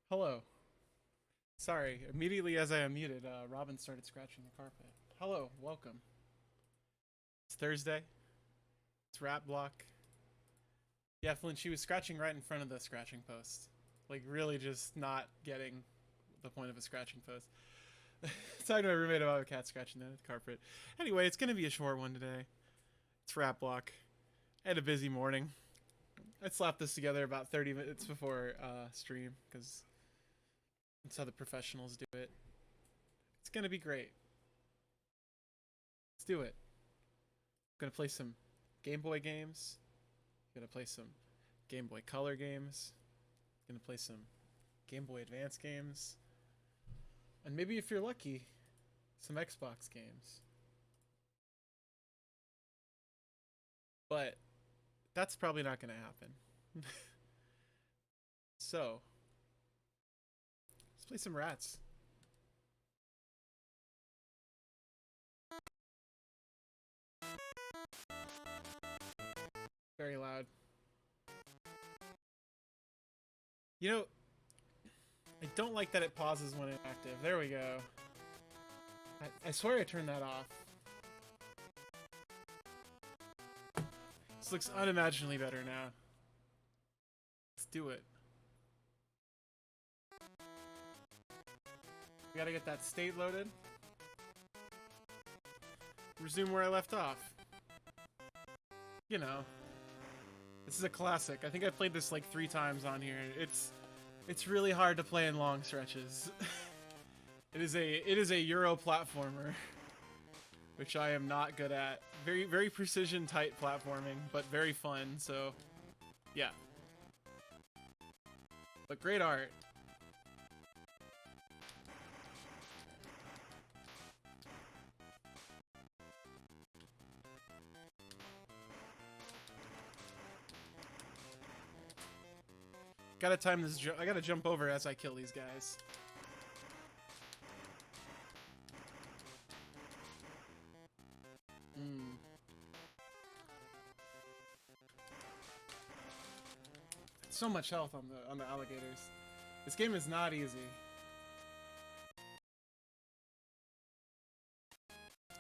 Hello. Sorry, immediately as I unmuted, Robin started scratching the carpet. Hello, welcome. It's Thursday. It's rap block. Yeah, Flynn, she was scratching right in front of the scratching post. Like, really just not getting the point of a scratching post. Talking to my roommate about a cat scratching the carpet. Anyway, it's gonna be a short one today. It's rap block. I had a busy morning. I slapped this together about 30 minutes before stream, because that's how the professionals do it. It's gonna be great. Let's do it. I'm gonna play some Game Boy games. I'm gonna play some Game Boy Color games. I'm gonna play some Game Boy Advance games. And maybe if you're lucky, some Xbox games. But that's probably not gonna happen. So, let's play some rats. Very loud. You know, I don't like that it pauses when inactive. There we go. I swear I turned that off. This looks unimaginably better now. Let's do it. We gotta get that state loaded. Resume where I left off. You know. This is a classic. I think I played this like 3 times on here. It's really hard to play in long stretches. It is a Euro platformer, which I am not good at. Very precision tight platforming, but very fun. So, yeah. But great art. Gotta time this. I gotta jump over as I kill these guys. So much health on the alligators. This game is not easy.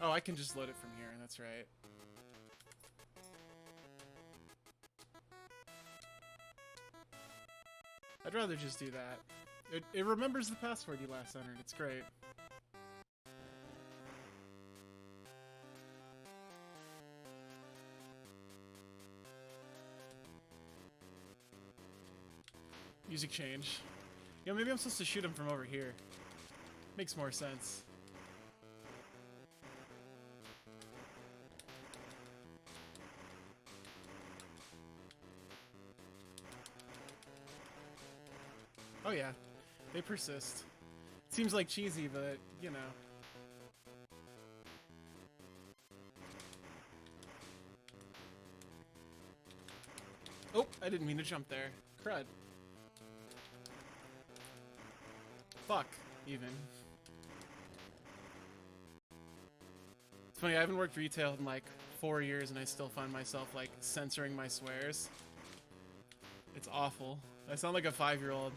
Oh, I can just load it from here. That's right. I'd rather just do that. It remembers the password you last entered. It's great. Music change. You know, maybe I'm supposed to shoot him from over here. Makes more sense. Oh yeah, they persist. Seems like cheesy, but, you know. Oh, I didn't mean to jump there. Crud. Fuck, even. It's funny, I haven't worked retail in like 4 years and I still find myself like censoring my swears. It's awful. I sound like a 5-year-old.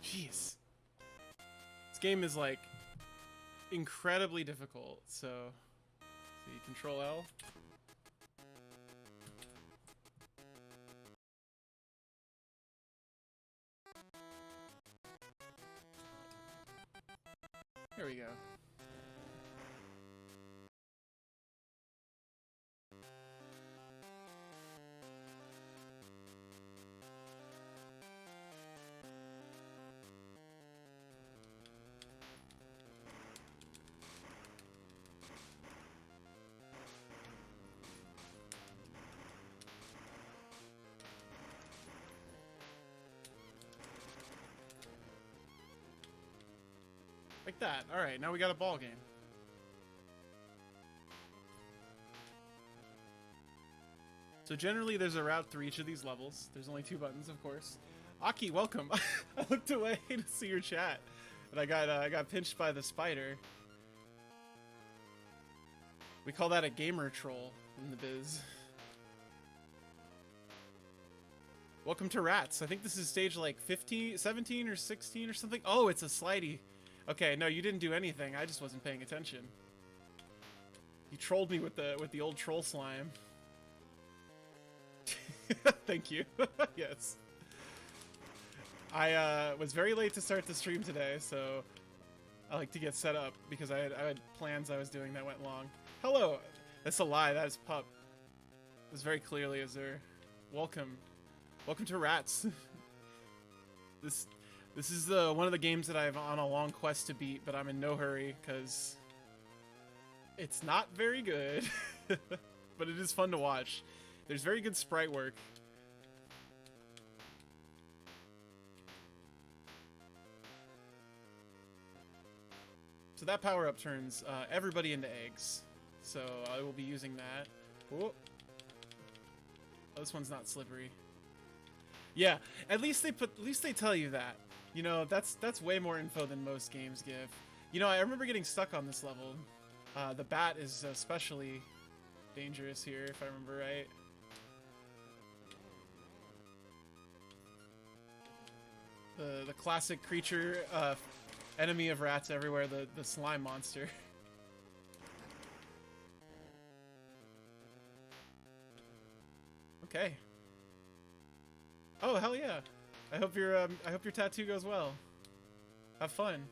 Jeez. This game is like incredibly difficult, so see, Control L. Here we go. Like that. Alright, now we got a ball game. So generally there's a route through each of these levels. There's only 2 buttons, of course. Aki, welcome. I looked away to see your chat, and I got pinched by the spider. We call that a gamer troll in the biz. Welcome to Rats. I think this is stage like 15, 17 or 16 or something. Oh, it's a slidey. Okay, no, you didn't do anything. I just wasn't paying attention. You trolled me with the old troll slime. Thank you. Yes. I was very late to start the stream today, so I like to get set up because I had plans I was doing that went long. Hello. That's a lie. That is Pup. As very clearly as there. Welcome. Welcome to Rats. This is one of the games that I'm on a long quest to beat, but I'm in no hurry because it's not very good. But it is fun to watch. There's very good sprite work. So that power-up turns everybody into eggs. So I will be using that. Oh, this one's not slippery. Yeah, at least they tell you that. You know, that's way more info than most games give. You know, I remember getting stuck on this level. The bat is especially dangerous here, if I remember right. The classic creature, enemy of rats everywhere, the slime monster. Okay. Oh, hell yeah. I hope your tattoo goes well. Have fun.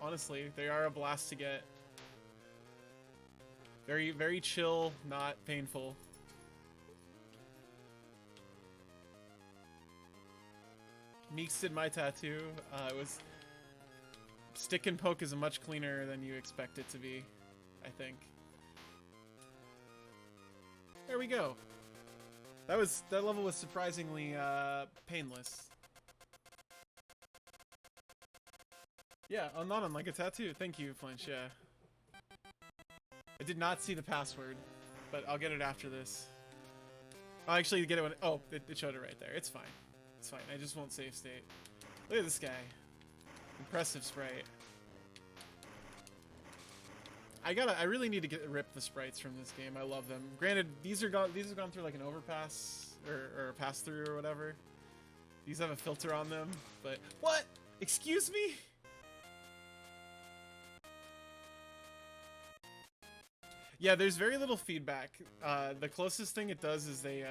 Honestly, they are a blast to get. Very, very chill, not painful. Meeks did my tattoo. It was... Stick and poke is much cleaner than you expect it to be, I think. There we go. That level was surprisingly painless. Yeah, not unlike a tattoo. Thank you, Flinch. Yeah. I did not see the password, but I'll get it after this. I'll actually get it when... Oh, it showed it right there. It's fine. It's fine. I just won't save state. Look at this guy. Impressive sprite. I really need to rip the sprites from this game. I love them. Granted, these have gone through like an overpass or a pass through or whatever. These have a filter on them, but what? Excuse me? Yeah, there's very little feedback. The closest thing it does is they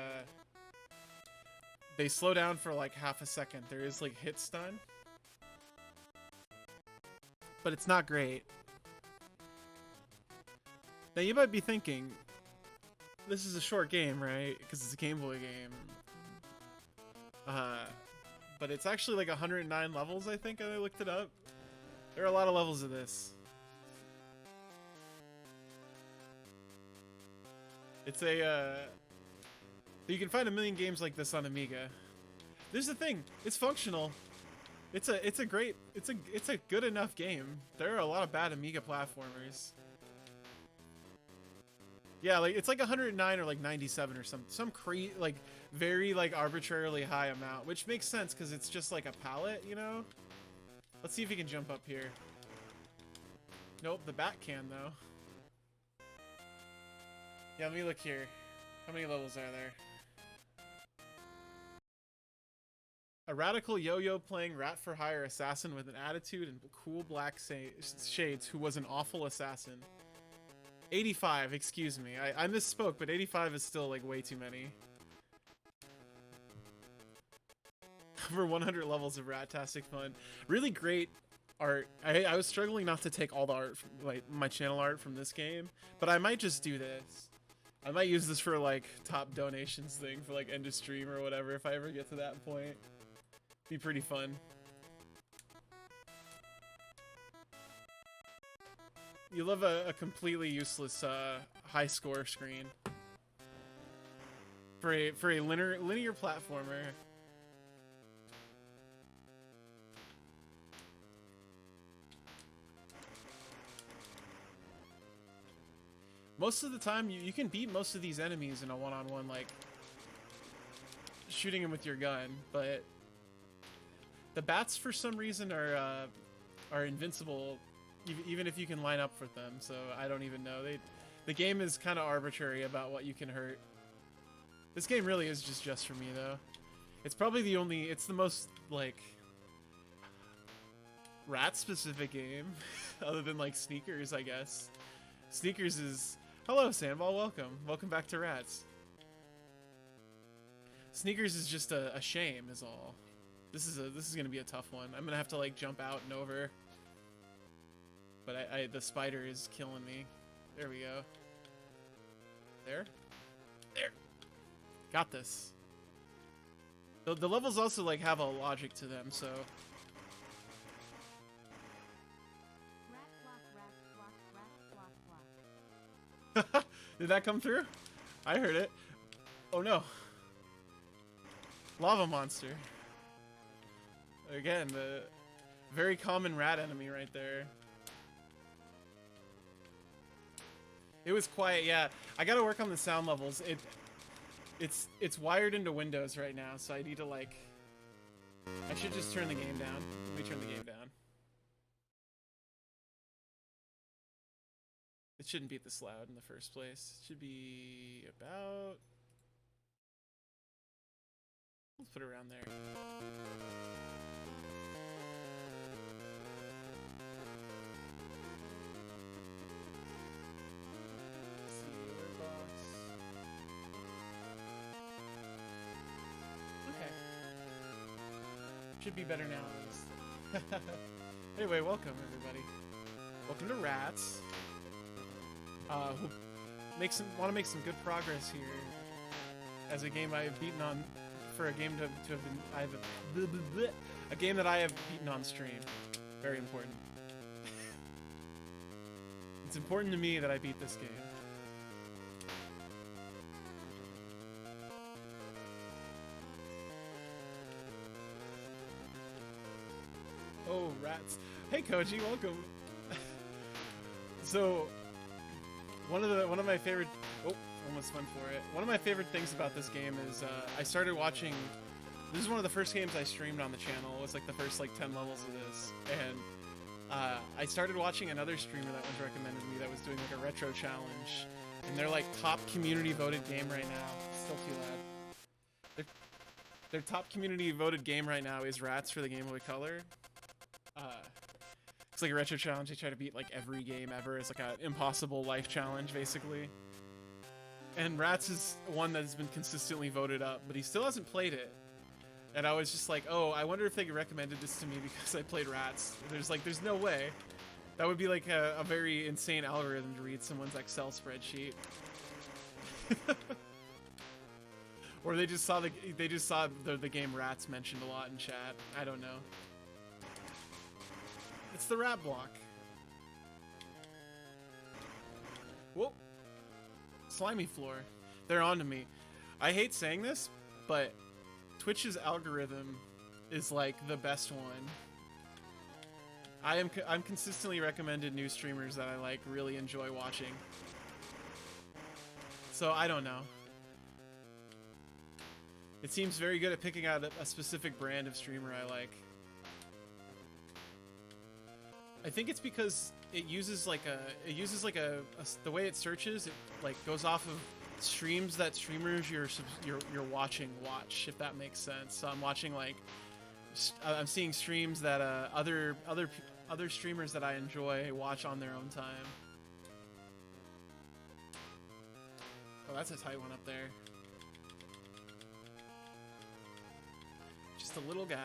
slow down for like half a second. There is like hit stun, but it's not great. Now you might be thinking, this is a short game, right? Because it's a Game Boy game. But it's actually like 109 levels, I think. I looked it up. There are a lot of levels of this. It's a, you can find a million games like this on Amiga. There's the thing, it's functional. It's a good enough game. There are a lot of bad Amiga platformers. Yeah, like it's like 109 or like 97 or some like very like arbitrarily high amount, which makes sense because it's just like a palette, you know? Let's see if he can jump up here. Nope, the bat can though. Yeah, let me look here. How many levels are there? A radical yo-yo playing rat-for-hire assassin with an attitude and cool black shades who was an awful assassin. 85, excuse me. I misspoke, but 85 is still like way too many. Over 100 levels of rat-tastic fun. Really great art. I was struggling not to take all the art, from, like my channel art from this game, but I might just do this. I might use this for like top donations thing for like end of stream or whatever if I ever get to that point. Be pretty fun. You love a completely useless high score screen for a linear platformer. Most of the time, you can beat most of these enemies in a one-on-one, like shooting them with your gun, but the bats for some reason are invincible. Even if you can line up with them, so I don't even know. The game is kind of arbitrary about what you can hurt. This game really is just for me, though. It's probably the only, it's the most, like, rat-specific game, other than, like, Sneakers, I guess. Sneakers is... Hello, Sandball, welcome. Welcome back to Rats. Sneakers is just a shame, is all. This is gonna be a tough one. I'm gonna have to, like, jump out and over. But the spider is killing me. There we go. There? There! Got this. The levels also, like, have a logic to them, so... Did that come through? I heard it. Oh no. Lava monster. Again, the very common rat enemy right there. It was quiet, yeah. I gotta work on the sound levels. It's wired into Windows right now, so I need to, like... I should just turn the game down. Let me turn the game down. It shouldn't be this loud in the first place. It should be about... Let's put it around there. Let's see, alert box. Okay. Should be better now, at least. Anyway, welcome, everybody. Welcome to Rats. Want to make some good progress here. As a game I have beaten on, for a game to have been, a game that I have beaten on stream. Very important. It's important to me that I beat this game. Oh, Rats. Hey, Koji, welcome. So, one of my favorite... Oh, almost went for it. One of my favorite things about this game is I started watching... This is one of the first games I streamed on the channel. It was like the first, like, 10 levels of this. And I started watching another streamer that was recommended to me that was doing, like, a retro challenge. And they're, like, top community voted game right now. It's still too loud. Their top community voted game right now is Rats for the Game Boy Color. It's like a retro challenge. They try to beat, like, every game ever. It's like an impossible life challenge, basically. And Rats is one that has been consistently voted up, but he still hasn't played it. And I was just like, oh, I wonder if they recommended this to me because I played Rats. There's no way. That would be like a very insane algorithm to read someone's Excel spreadsheet. Or they just saw the game Rats mentioned a lot in chat. I don't know. It's the rat block. Whoa. Slimy floor. They're on to me. I hate saying this, but Twitch's algorithm is like the best one. I'm consistently recommended new streamers that I like really enjoy watching. So I don't know. It seems very good at picking out a specific brand of streamer I like. I think it's because it uses like the way it searches, it like goes off of streams that streamers you're watching watch, if that makes sense. So I'm watching like I'm seeing streams that other streamers that I enjoy watch on their own time. Oh, that's a tight one up there. Just a little guy.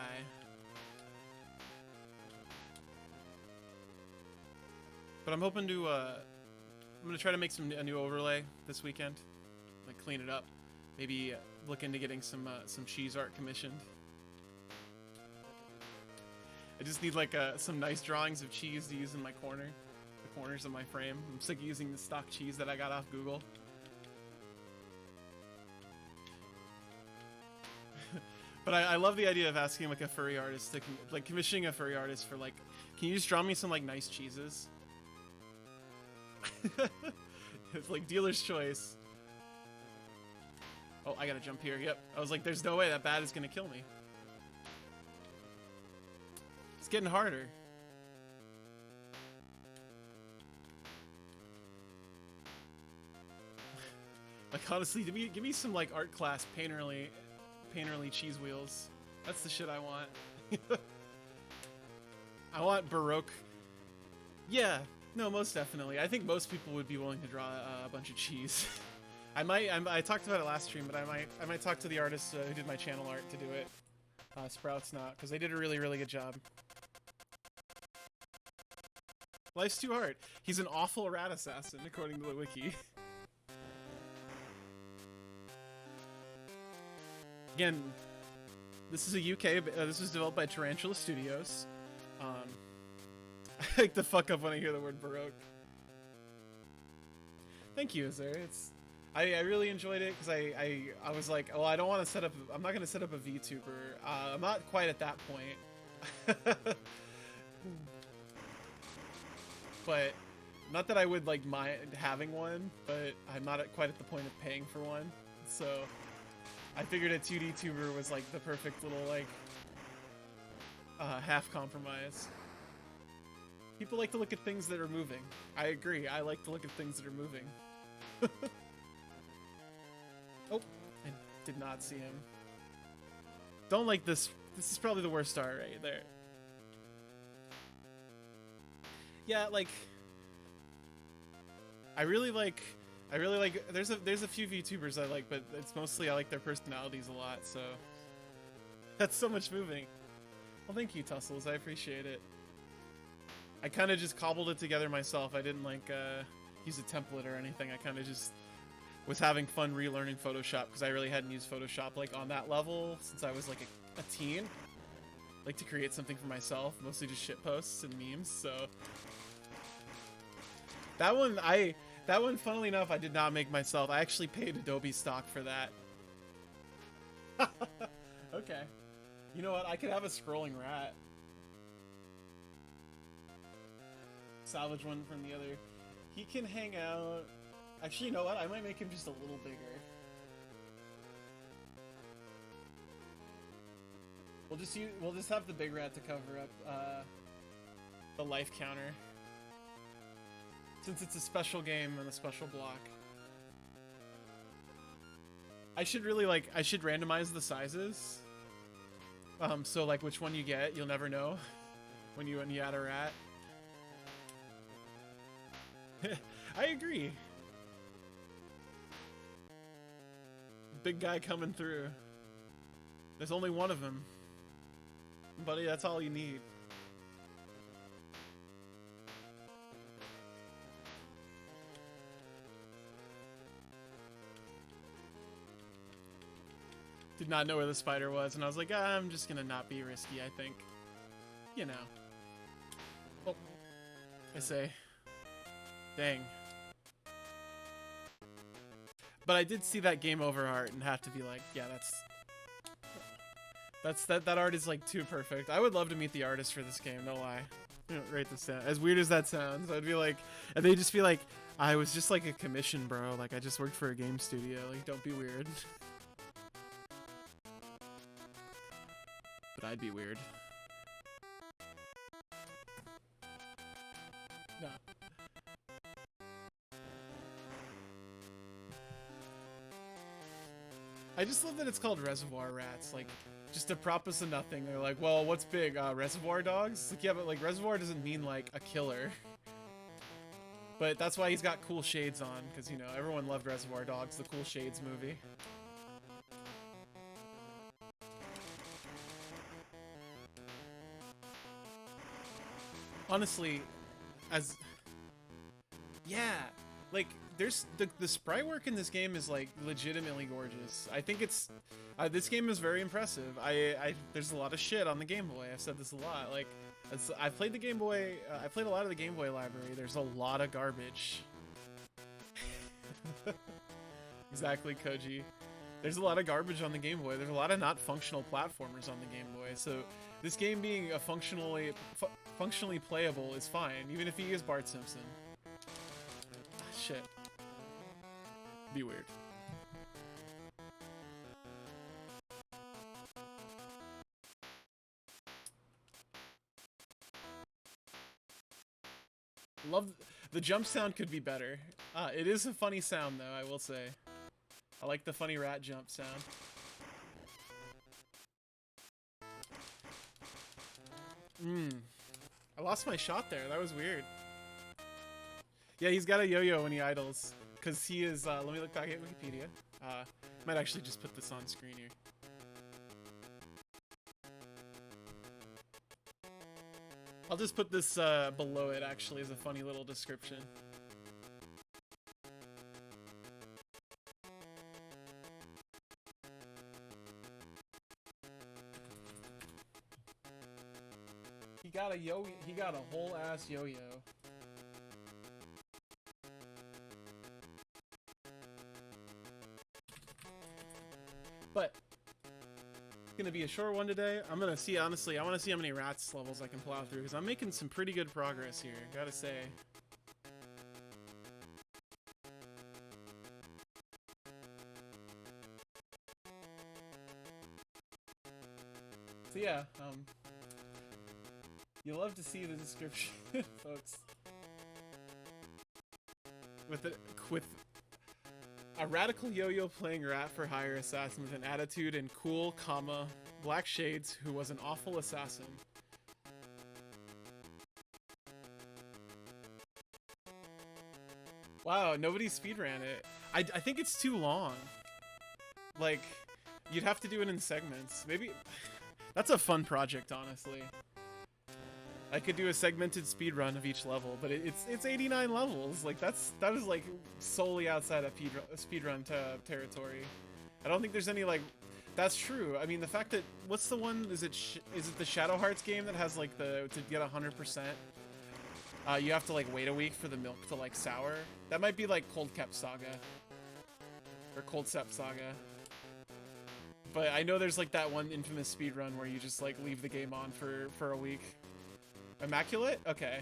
But I'm hoping to, I'm gonna try to make a new overlay this weekend, like clean it up. Maybe look into getting some cheese art commissioned. I just need like some nice drawings of cheese to use in my the corners of my frame. I'm sick of using the stock cheese that I got off Google. But I love the idea of asking like a furry artist to like commissioning a furry artist for like, can you just draw me some like nice cheeses? It's like dealer's choice. Oh, I gotta jump here. Yep. I was like, there's no way that bat is gonna kill me. It's getting harder. Like honestly, give me some like art class painterly painterly cheese wheels. That's the shit I want. I want Baroque. Yeah, no, most definitely. I think most people would be willing to draw a bunch of cheese. I talked about it last stream, but I might talk to the artist who did my channel art to do it. Sprout's not, because they did a really, really good job. Life's too hard. He's an awful rat assassin, according to the wiki. Again, this is a UK. This was developed by Tarantula Studios. I like to fuck up when I hear the word Baroque. Thank you, Azir. I really enjoyed it because I was like, oh, I don't want to set up. I'm not gonna set up a VTuber. I'm not quite at that point. But not that I would like mind having one, but I'm not quite at the point of paying for one. So I figured a 2D tuber was like the perfect little like half compromise. People like to look at things that are moving. I agree. I like to look at things that are moving. Oh, I did not see him. Don't like this. This is probably the worst art right there. Yeah, like I really like there's a few VTubers I like, but it's mostly I like their personalities a lot, so that's so much moving. Well, thank you, Tussles. I appreciate it. I kind of just cobbled it together myself. I didn't like use a template or anything. I kind of just was having fun relearning Photoshop because I really hadn't used Photoshop like on that level since I was like a teen. Like to create something for myself, mostly just shit posts and memes. So that one, funnily enough, I did not make myself. I actually paid Adobe stock for that. Okay. You know what? I could have a scrolling rat. Salvage one from the other. He can hang out. Actually, you know what? I might make him just a little bigger. We'll just have the big rat to cover up the life counter. Since it's a special game and a special block. I should randomize the sizes. So like which one you get, you'll never know when you add a rat. I agree. Big guy coming through. There's only one of him. Buddy, that's all you need. Did not know where the spider was, and I was like, I'm just gonna not be risky, I think. You know. Oh. I say. Dang. But I did see that game over art and have to be like, yeah, that art is like too perfect. I would love to meet the artist for this game, no lie. You know, write this down. As weird as that sounds, I'd be like, and they'd just be like, I was just like a commission, bro. Like I just worked for a game studio. Like, don't be weird. But I'd be weird. No. I just love that it's called Reservoir Rats. Like, just to prop us to nothing. They're like, well, what's big? Reservoir dogs? It's like, yeah, but like reservoir doesn't mean like a killer. But that's why he's got cool shades on, because you know everyone loved Reservoir Dogs, the Cool Shades movie. Honestly, yeah, like there's the sprite work in this game is like legitimately gorgeous. I think it's this game is very impressive. There's a lot of shit on the Game Boy. I've said this a lot. Like I've played the Game Boy. I played a lot of the Game Boy library. There's a lot of garbage. Exactly, Koji. There's a lot of garbage on the Game Boy. There's a lot of not functional platformers on the Game Boy. So this game being a functionally playable is fine, even if he is Bart Simpson. Shit. Be weird. Love the jump sound could be better. It is a funny sound though, I will say. I like the funny rat jump sound. I lost my shot there. That was weird. Yeah, he's got a yo-yo when he idles. Because he is, let me look back at Wikipedia. Might actually just put this on screen here. I'll just put this below it, actually, as a funny little description. He got a whole ass yo-yo. But it's gonna be a short one today. I'm gonna see, honestly, I want to see how many rats levels I can plow through, because I'm making some pretty good progress here, gotta say. So yeah, you'll love to see the description, folks. With a radical yo-yo playing rat for hire assassin with an attitude and cool, comma, black shades who was an awful assassin. Wow, nobody speedran it. I think it's too long. Like, you'd have to do it in segments. Maybe... That's a fun project, honestly. I could do a segmented speedrun of each level, but it's 89 levels. Like, that is like solely outside of speedrun territory. I don't think there's any, like, that's true. I mean, the fact that, what's the one, is it the Shadow Hearts game that has, like, to get 100%, you have to, like, wait a week for the milk to, like, sour? That might be like Cold Cap Saga. Or Cold Sep Saga. But I know there's, like, that one infamous speedrun where you just, like, leave the game on for a week. Immaculate? Okay.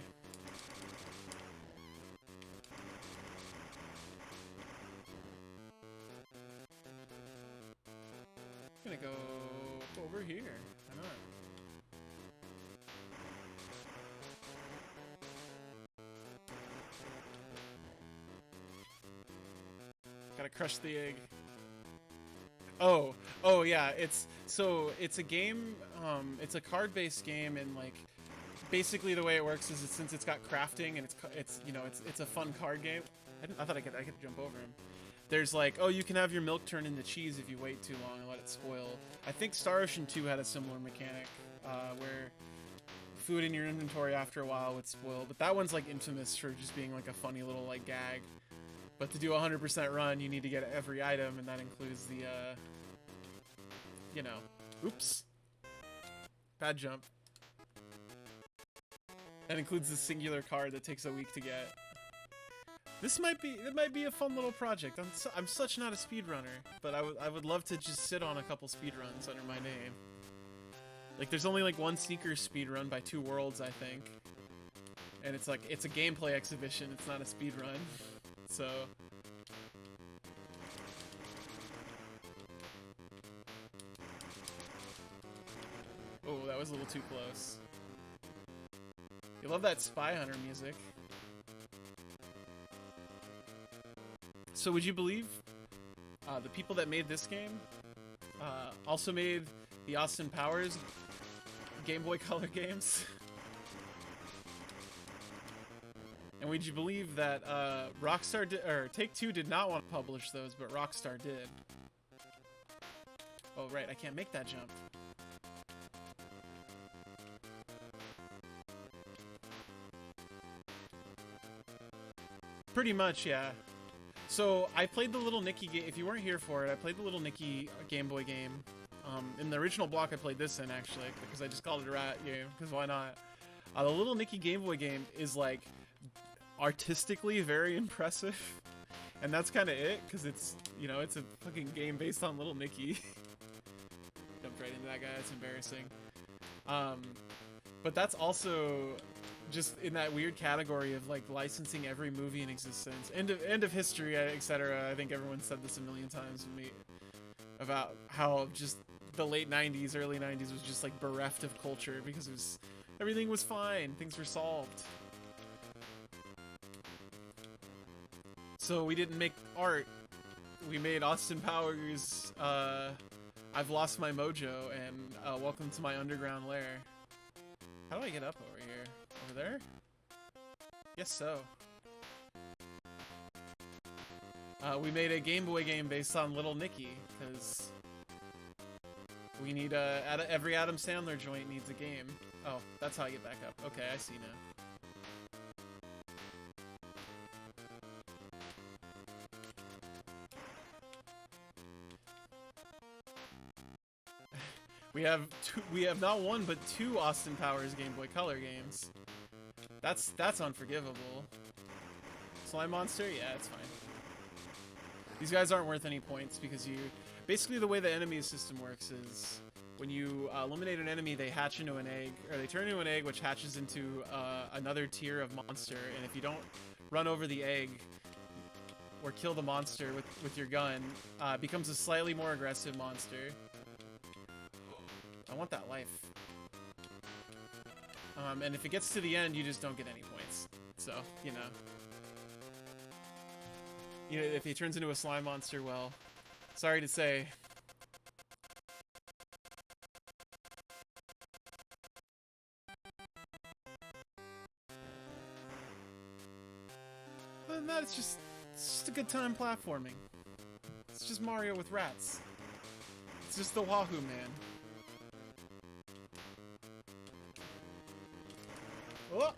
I'm gonna go over here. Why not? Gotta crush the egg. Oh yeah, it's a game, it's a card-based game, and like basically the way it works is since it's got crafting and it's a fun card game. I thought I could jump over him. There's like, oh, you can have your milk turn into cheese if you wait too long and let it spoil. I think Star Ocean 2 had a similar mechanic where food in your inventory after a while would spoil, but that one's like infamous for just being like a funny little like gag. But to do a 100% run, you need to get every item, and that includes the, oops. Bad jump. That includes the singular card that takes a week to get. It might be a fun little project. I'm such not a speedrunner, but I would love to just sit on a couple speedruns under my name. Like, there's only like one sneaker speedrun by Two Worlds, I think. And it's like, it's a gameplay exhibition, it's not a speedrun. So... Oh, that was a little too close. You love that Spy Hunter music. So would you believe the people that made this game also made the Austin Powers Game Boy Color games? And would you believe that Take-Two did not want to publish those, but Rockstar did? Oh right, I can't make that jump. Pretty much, yeah. So I played the Little Nicky game. If you weren't here for it, I played the Little Nicky Game Boy game. In the original block, I played this in actually because I just called it a rat game. Because why not? The Little Nicky Game Boy game is like artistically very impressive, and that's kind of it. Because it's it's a fucking game based on Little Nicky. Jumped right into that guy. That's embarrassing. But that's also just in that weird category of like licensing every movie in existence, end of history, etc. I think everyone said this a million times with me about how just the late 90s, early 90s was just like bereft of culture because everything was fine, things were solved. So we didn't make art, we made Austin Powers, I've Lost My Mojo, and Welcome to My Underground Lair. How do I get up over here? Over there? Yes, so. We made a Game Boy game based on Little Nicky, because we need every Adam Sandler joint needs a game. Oh, that's how I get back up. Okay, I see now. We have not one but two Austin Powers Game Boy Color games. That's unforgivable. Slime Monster? Yeah, it's fine. These guys aren't worth any points because basically the way the enemy system works is when you eliminate an enemy, they hatch into an egg, or they turn into an egg which hatches into another tier of monster, and if you don't run over the egg or kill the monster with your gun, it becomes a slightly more aggressive monster. I want that life. And if it gets to the end, you just don't get any points. So, you know, if he turns into a slime monster, well, sorry to say. Other than that, it's just a good time platforming. It's just Mario with rats. It's just the Wahoo Man. Oh!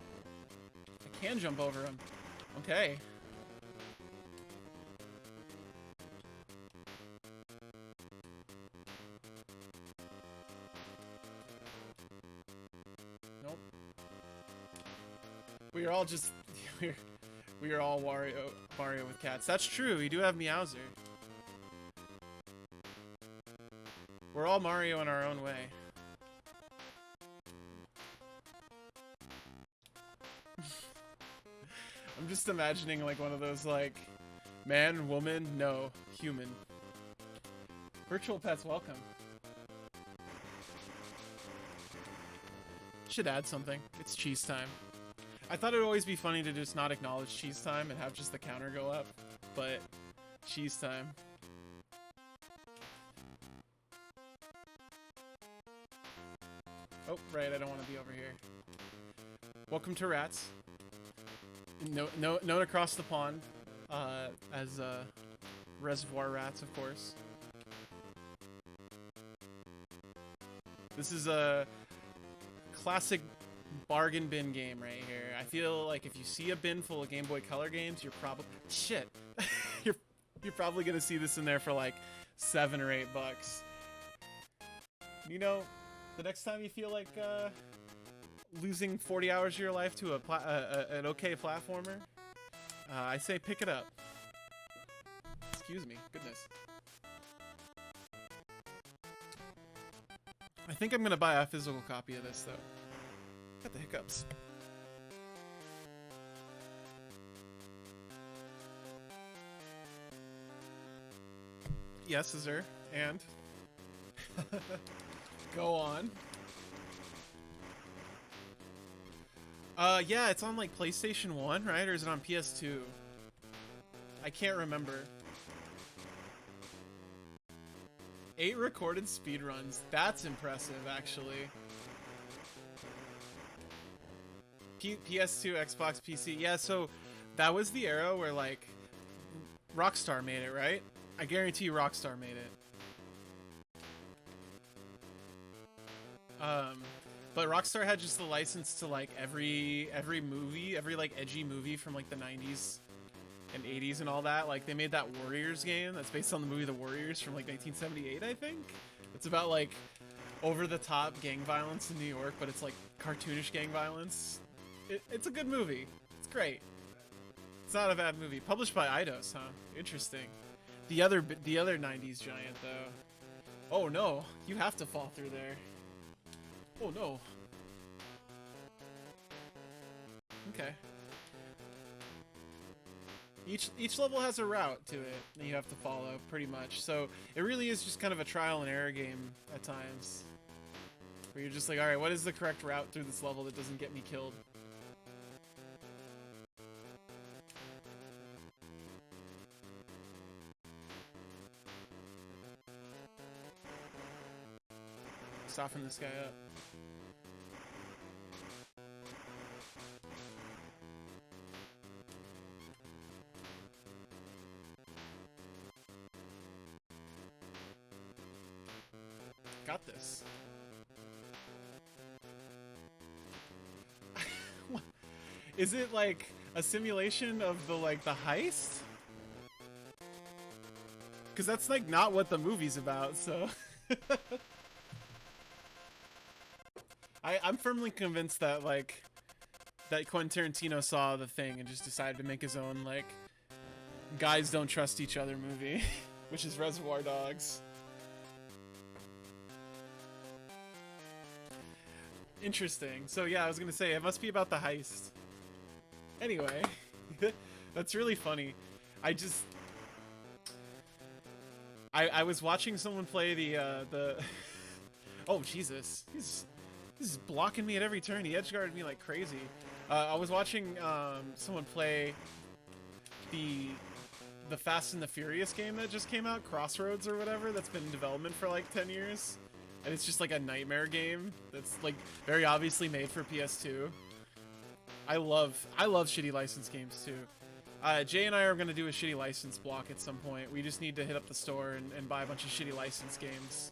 I can jump over him. Okay. Nope. We are all just... we are all Mario with cats. That's true, we do have Meowser. We're all Mario in our own way. I'm just imagining like one of those like, man, woman, no, human. Virtual pets, welcome. Should add something. It's cheese time. I thought it would always be funny to just not acknowledge cheese time and have just the counter go up, but cheese time. Oh, right, I don't want to be over here. Welcome to Rats. Known across the pond as reservoir rats, of course. This is a classic bargain bin game right here. I feel like if you see a bin full of Game Boy Color games, you're probably you're probably gonna see this in there for like $7 or $8. You know, the next time you feel like losing 40 hours of your life to an okay platformer, I say pick it up. Excuse me, goodness. I think I'm gonna buy a physical copy of this though. Got the hiccups. Yes, sir. And go on. Yeah, it's on like PlayStation 1, right? Or is it on PS2? I can't remember. 8 recorded speedruns. That's impressive, actually. PS2, Xbox, PC. Yeah, so that was the era where like Rockstar made it, right? I guarantee you Rockstar made it. But Rockstar had just the license to like every movie, every like edgy movie from like the 90s and 80s and all that. Like they made that Warriors game that's based on the movie The Warriors from like 1978, I think. It's about like over-the-top gang violence in New York, but it's like cartoonish gang violence. It's a good movie. It's great. It's not a bad movie. Published by Eidos, huh? Interesting. The other 90s giant though. Oh no, you have to fall through there. Oh no. Okay. Each level has a route to it that you have to follow, pretty much. So it really is just kind of a trial and error game at times. Where you're just like, alright, what is the correct route through this level that doesn't get me killed? Soften this guy up. Got this. Is it like a simulation of the heist? Because that's like not what the movie's about, so. I'm firmly convinced that that Quentin Tarantino saw The Thing and just decided to make his own guys don't trust each other movie, which is Reservoir Dogs. Interesting. So yeah, I was gonna say it must be about the heist. Anyway, that's really funny. I was watching someone play the oh Jesus, this is blocking me at every turn. He edgeguarded me like crazy. I was watching someone play the Fast and the Furious game that just came out, Crossroads or whatever, that's been in development for like 10 years. And it's just like a nightmare game that's like very obviously made for PS2. I love shitty license games too. Jay and I are going to do a shitty license block at some point. We just need to hit up the store and buy a bunch of shitty license games.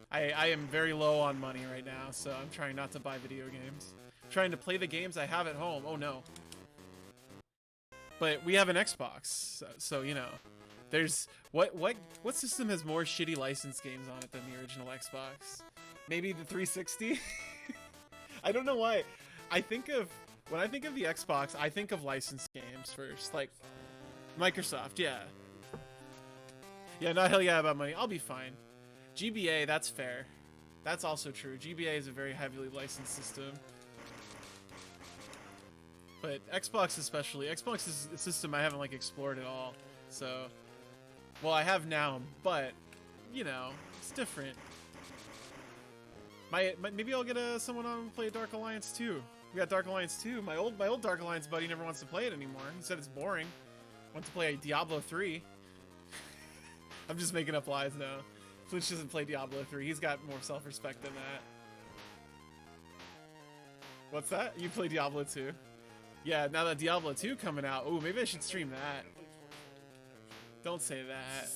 I am very low on money right now, so I'm trying not to buy video games. I'm trying to play the games I have at home. Oh no. But we have an Xbox, so you know. There's what system has more shitty license games on it than the original Xbox? Maybe the 360? I don't know why. When I think of the Xbox, I think of licensed games first. Like Microsoft, yeah. Yeah, not hell yeah about money. I'll be fine. GBA, that's fair. That's also true. GBA is a very heavily licensed system. But Xbox especially. Xbox is a system I haven't explored at all. So, well, I have now, but you know, it's different. Maybe I'll get someone on and play Dark Alliance 2. We got Dark Alliance 2. My old Dark Alliance buddy never wants to play it anymore. He said it's boring. Wants to play Diablo 3. I'm just making up lies now. Flinch doesn't play Diablo 3. He's got more self-respect than that. What's that? You play Diablo 2? Yeah, now that Diablo 2 coming out. Ooh, maybe I should stream that. Don't say that.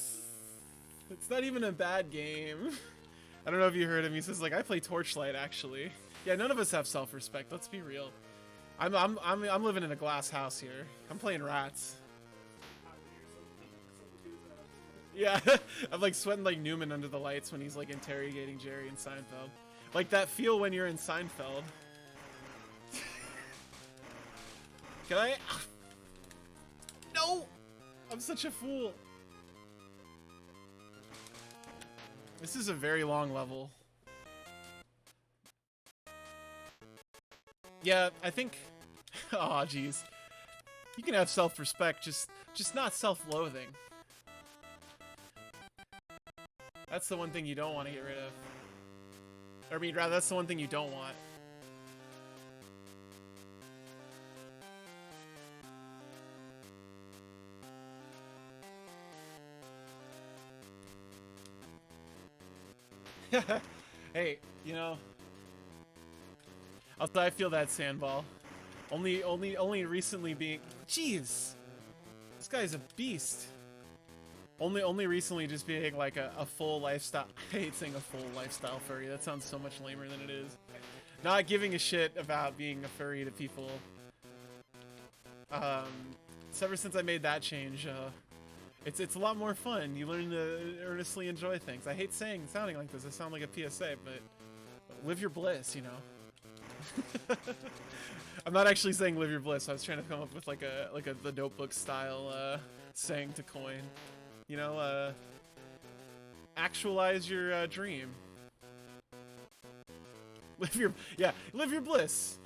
It's not even a bad game. I don't know if you heard him. He says I play Torchlight actually. Yeah, none of us have self-respect. Let's be real. I'm living in a glass house here. I'm playing Rats. Yeah, I'm sweating Newman under the lights when he's interrogating Jerry in Seinfeld. Like that feel when you're in Seinfeld. Can I? No! I'm such a fool. This is a very long level. Yeah, I think... Aw, oh, jeez. You can have self-respect, just not self-loathing. That's the one thing you don't want to get rid of. Or I mean, rather, that's the one thing you don't want. Hey, you know, I feel that Sandball. Only recently being. Jeez, this guy's a beast. Only recently just being a full lifestyle. I hate saying a full lifestyle furry. That sounds so much lamer than it is. Not giving a shit about being a furry to people. It's ever since I made that change. It's a lot more fun. You learn to earnestly enjoy things. I hate sounding like this. I sound like a PSA, but live your bliss, you know. I'm not actually saying live your bliss. I was trying to come up with the Notebook style saying to coin. You know, actualize your dream. Live your bliss.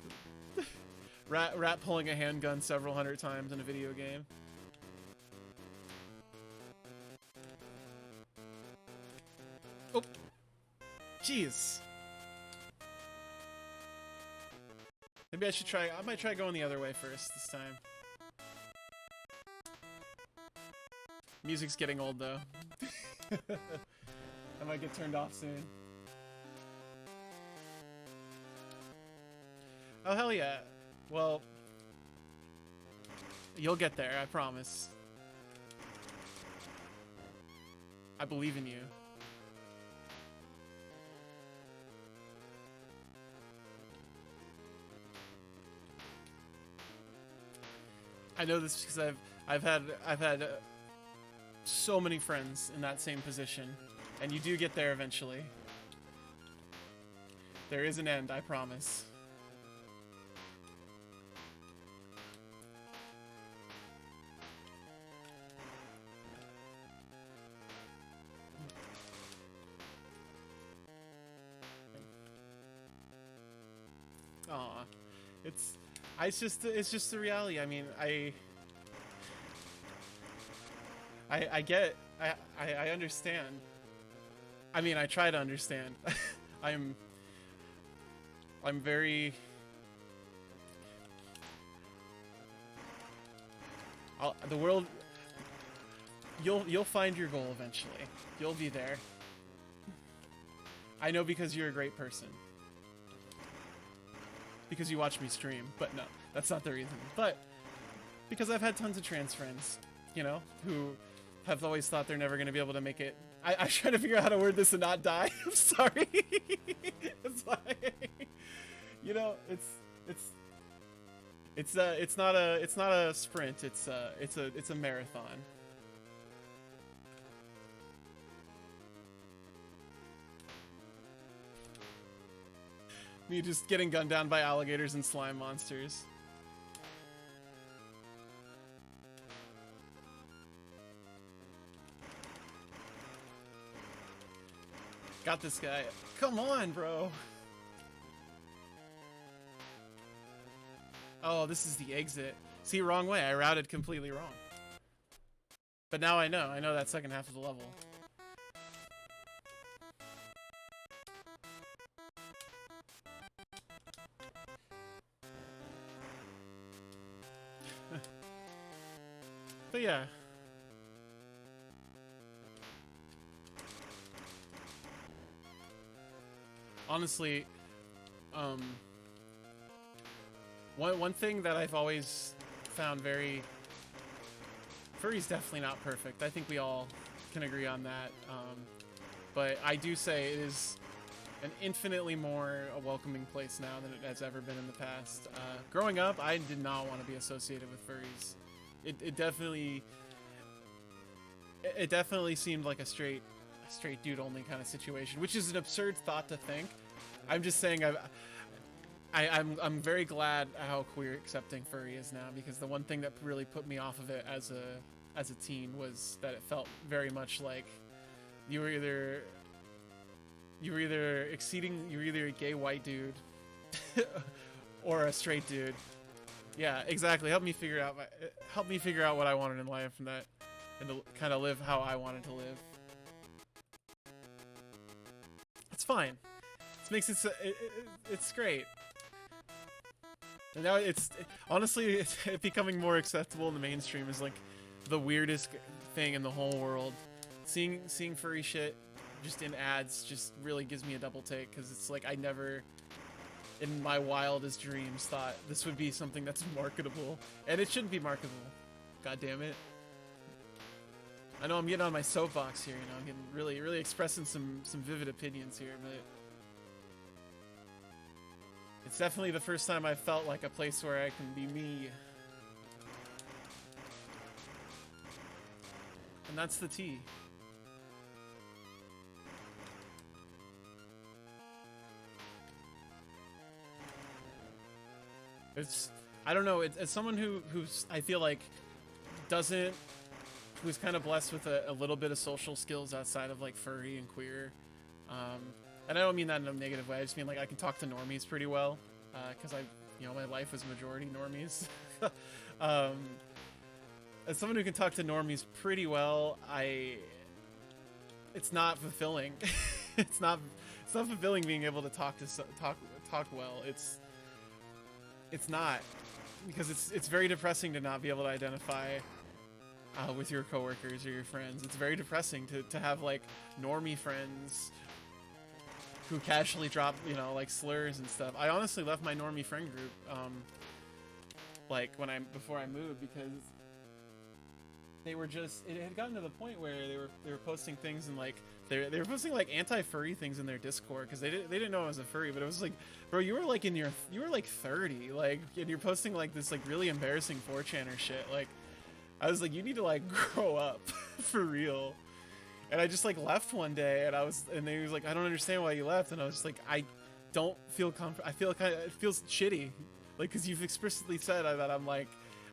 Rat pulling a handgun several hundred times in a video game. Oh, jeez. Maybe I should try. I might try going the other way first this time. Music's getting old though. I might get turned off soon. Oh hell yeah. Well, you'll get there, I promise. I believe in you. I know this because I've had so many friends in that same position, and you do get there eventually. There is an end, I promise. Aw, it's just the reality. I mean, I understand. I mean, I try to understand. I'm very. The world. You'll find your goal eventually. You'll be there. I know because you're a great person. Because you watch me stream, but no, that's not the reason. But because I've had tons of trans friends, you know, who have always thought they're never going to be able to make it. I try to figure out how to word this and not die. I'm sorry. It's like, you know, it's not a sprint. It's a marathon. Me just getting gunned down by alligators and slime monsters. Got this guy. Come on, bro. Oh, this is the exit. See, wrong way. I routed completely wrong. But now I know. I know that second half of the level. But yeah. Honestly, one thing that I've always found very... Furry's definitely not perfect. I think we all can agree on that. But I do say it is an infinitely more a welcoming place now than it has ever been in the past. Growing up, I did not want to be associated with furries. It definitely seemed like a straight dude only kind of situation, which is an absurd thought to think. I'm just saying I'm very glad how queer accepting furry is now, because the one thing that really put me off of it as a teen was that it felt very much like you were either a gay white dude or a straight dude. Yeah, exactly. Help me figure out what I wanted in life and to kind of live how I wanted to live. It's fine. It makes it's great. And now honestly it's becoming more acceptable in the mainstream is like the weirdest thing in the whole world. Seeing furry shit just in ads just really gives me a double take, because it's like I never in my wildest dreams thought this would be something that's marketable, and it shouldn't be marketable. God damn it. I know I'm getting on my soapbox here, you know, I'm getting really expressing some vivid opinions here, but it's definitely the first time I felt like a place where I can be me. And that's the T. I don't know, as someone who's I feel like who's kind of blessed with a little bit of social skills outside of like furry and queer, and I don't mean that in a negative way, I just mean like I can talk to normies pretty well, because my life was majority normies. As someone who can talk to normies pretty well, it's not fulfilling. it's not fulfilling being able to talk well. It's not, because it's very depressing to not be able to identify with your coworkers or your friends. It's very depressing to have like normie friends who casually drop, you know, like slurs and stuff. I honestly left my normie friend group like before I moved, because they were just, it had gotten to the point where they were posting things in like They were posting like anti-furry things in their Discord because they didn't know I was a furry, but it was like, bro, you were like you were like 30, like, and you're posting like this like really embarrassing 4chaner shit. Like, I was like, you need to like grow up for real. And I just like left one day, and they was like, I don't understand why you left, and I was just like, I don't feel I feel kind of, it feels shitty, like, because you've explicitly said that I'm like,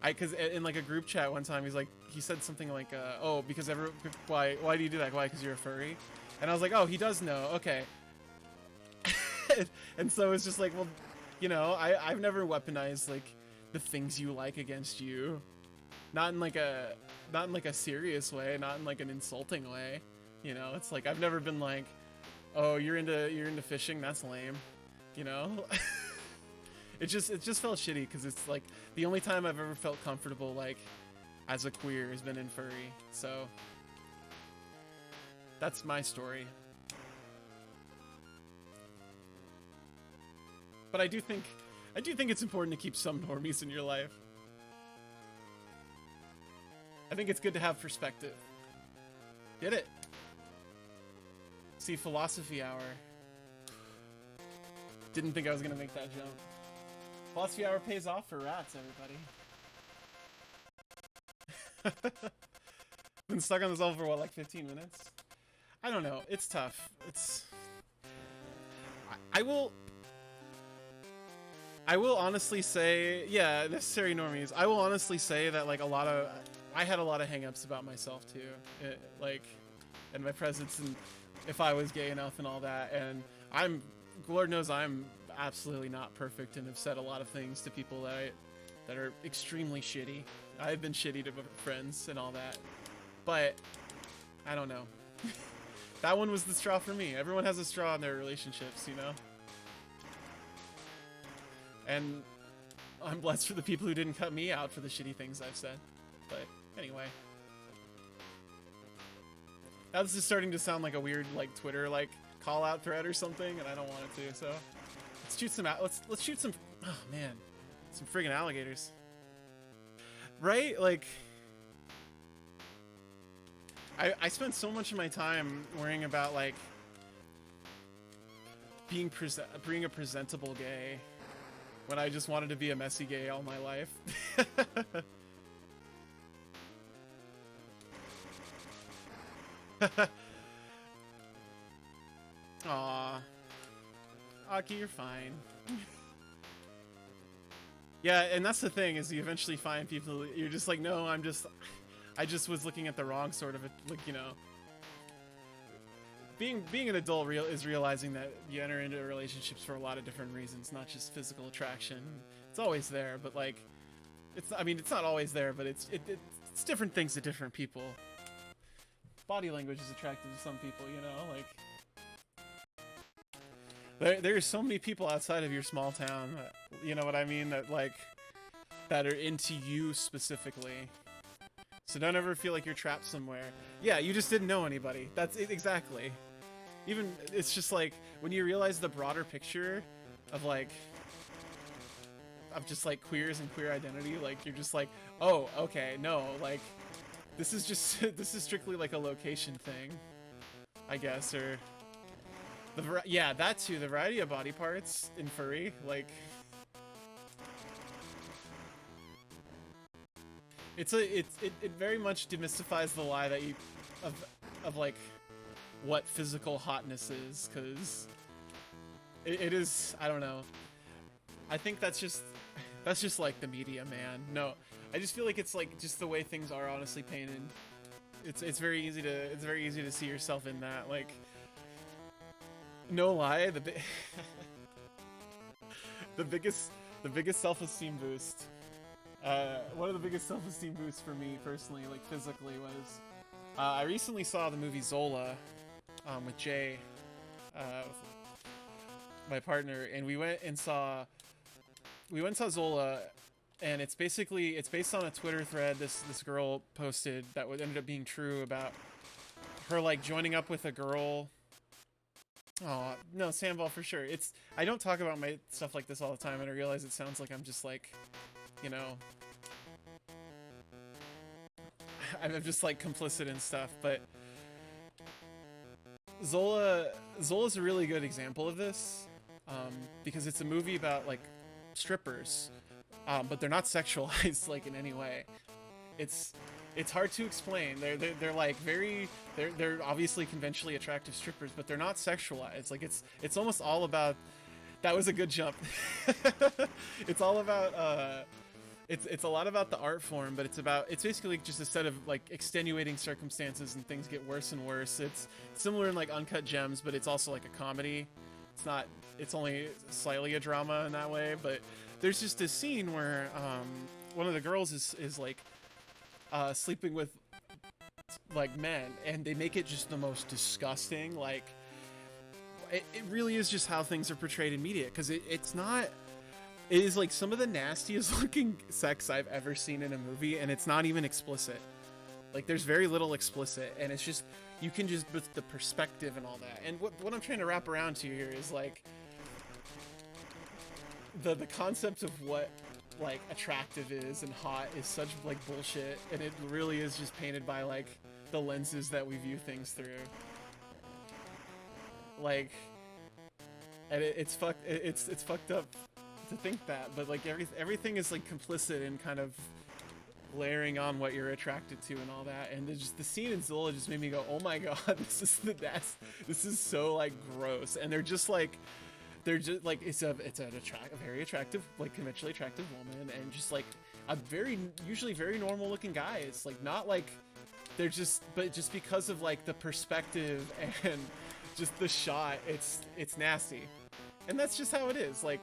because in like a group chat one time, he said something like, oh, because why do you do that? Why? Because you're a furry? And I was like, oh, he does know, okay. And so it's just like, well, you know, I've never weaponized like the things you like against you, not in like a serious way, not in like an insulting way, you know. It's like I've never been like, oh, you're into fishing, that's lame, you know. It just felt shitty because it's like the only time I've ever felt comfortable like as a queer has been in furry. So that's my story. But I do think it's important to keep some normies in your life. I think it's good to have perspective. Get it? See, philosophy hour. Didn't think I was gonna make that jump. Philosophy hour pays off for rats, everybody. Been stuck on this level for what, like 15 minutes? I don't know. It's tough. I will honestly say, yeah, necessary normies. I will honestly say that like I had a lot of hang-ups about myself too, like, and my presence, and if I was gay enough and all that. And Lord knows I'm absolutely not perfect, and have said a lot of things to people that are extremely shitty. I've been shitty to friends and all that, but I don't know. That one was the straw for me. Everyone has a straw in their relationships, you know? And I'm blessed for the people who didn't cut me out for the shitty things I've said. But anyway. Now this is starting to sound like a weird like Twitter like call out thread or something, and I don't want it to, so let's shoot some let's shoot some, oh man, some friggin' alligators. Right? Like I spent so much of my time worrying about like being a presentable gay when I just wanted to be a messy gay all my life. Aw. Aki, you're fine. Yeah, and that's the thing, is you eventually find people, you're just like, no, I just was looking at the wrong sort of, like, you know. Being an adult is realizing that you enter into relationships for a lot of different reasons, not just physical attraction. It's always there, but like, I mean, it's not always there, but it's different things to different people. Body language is attractive to some people, you know, like there's so many people outside of your small town, you know what I mean, that are into you specifically. So don't ever feel like you're trapped somewhere. Yeah, you just didn't know anybody. That's it, exactly. Even, it's just like, when you realize the broader picture of just like queers and queer identity, like you're just like, oh, okay, no, like, this is strictly like a location thing, I guess, or yeah, that too, the variety of body parts in furry, like, it very much demystifies the lie that of like what physical hotness is, because it is, I don't know. I think that's just like the media, man. No, I just feel like it's like just the way things are honestly painted. It's very easy to see yourself in that. Like, no lie, the biggest self-esteem boost. One of the biggest self-esteem boosts for me personally, like physically, was I recently saw the movie Zola with Jay, my partner, and we went and saw Zola, and it's based on a Twitter thread this girl posted that ended up being true about her like joining up with a girl. Oh no, Sandball for sure. I don't talk about my stuff like this all the time, and I realize it sounds like I'm just like, you know, I'm just like complicit in stuff, but Zola's a really good example of this, because it's a movie about like strippers, but they're not sexualized like in any way. It's it's hard to explain. They're like they're obviously conventionally attractive strippers, but they're not sexualized. Like it's almost all about. That was a good jump. It's all about it's a lot about the art form, but it's basically just a set of like extenuating circumstances and things get worse and worse. It's similar in like Uncut Gems, but it's also like a comedy. It's only slightly a drama in that way, but there's just this scene where one of the girls is like sleeping with like men, and they make it just the most disgusting. Like it really is just how things are portrayed in media, because it's not. It is like some of the nastiest looking sex I've ever seen in a movie, and it's not even explicit. Like there's very little explicit, and it's just you can just with the perspective and all that. And what I'm trying to wrap around to here is like the concept of what like attractive is and hot is such like bullshit, and it really is just painted by like the lenses that we view things through. Like, and it's fucked up to think that, but like everything is like complicit in kind of layering on what you're attracted to and all that. And just the scene in Zola just made me go, oh my god, this is the best. This is so like gross. And they're just like it's a very attractive, like conventionally attractive woman, and just like a usually very normal looking guy. It's like not like they're but just because of like the perspective and just the shot, it's nasty. And that's just how it is. Like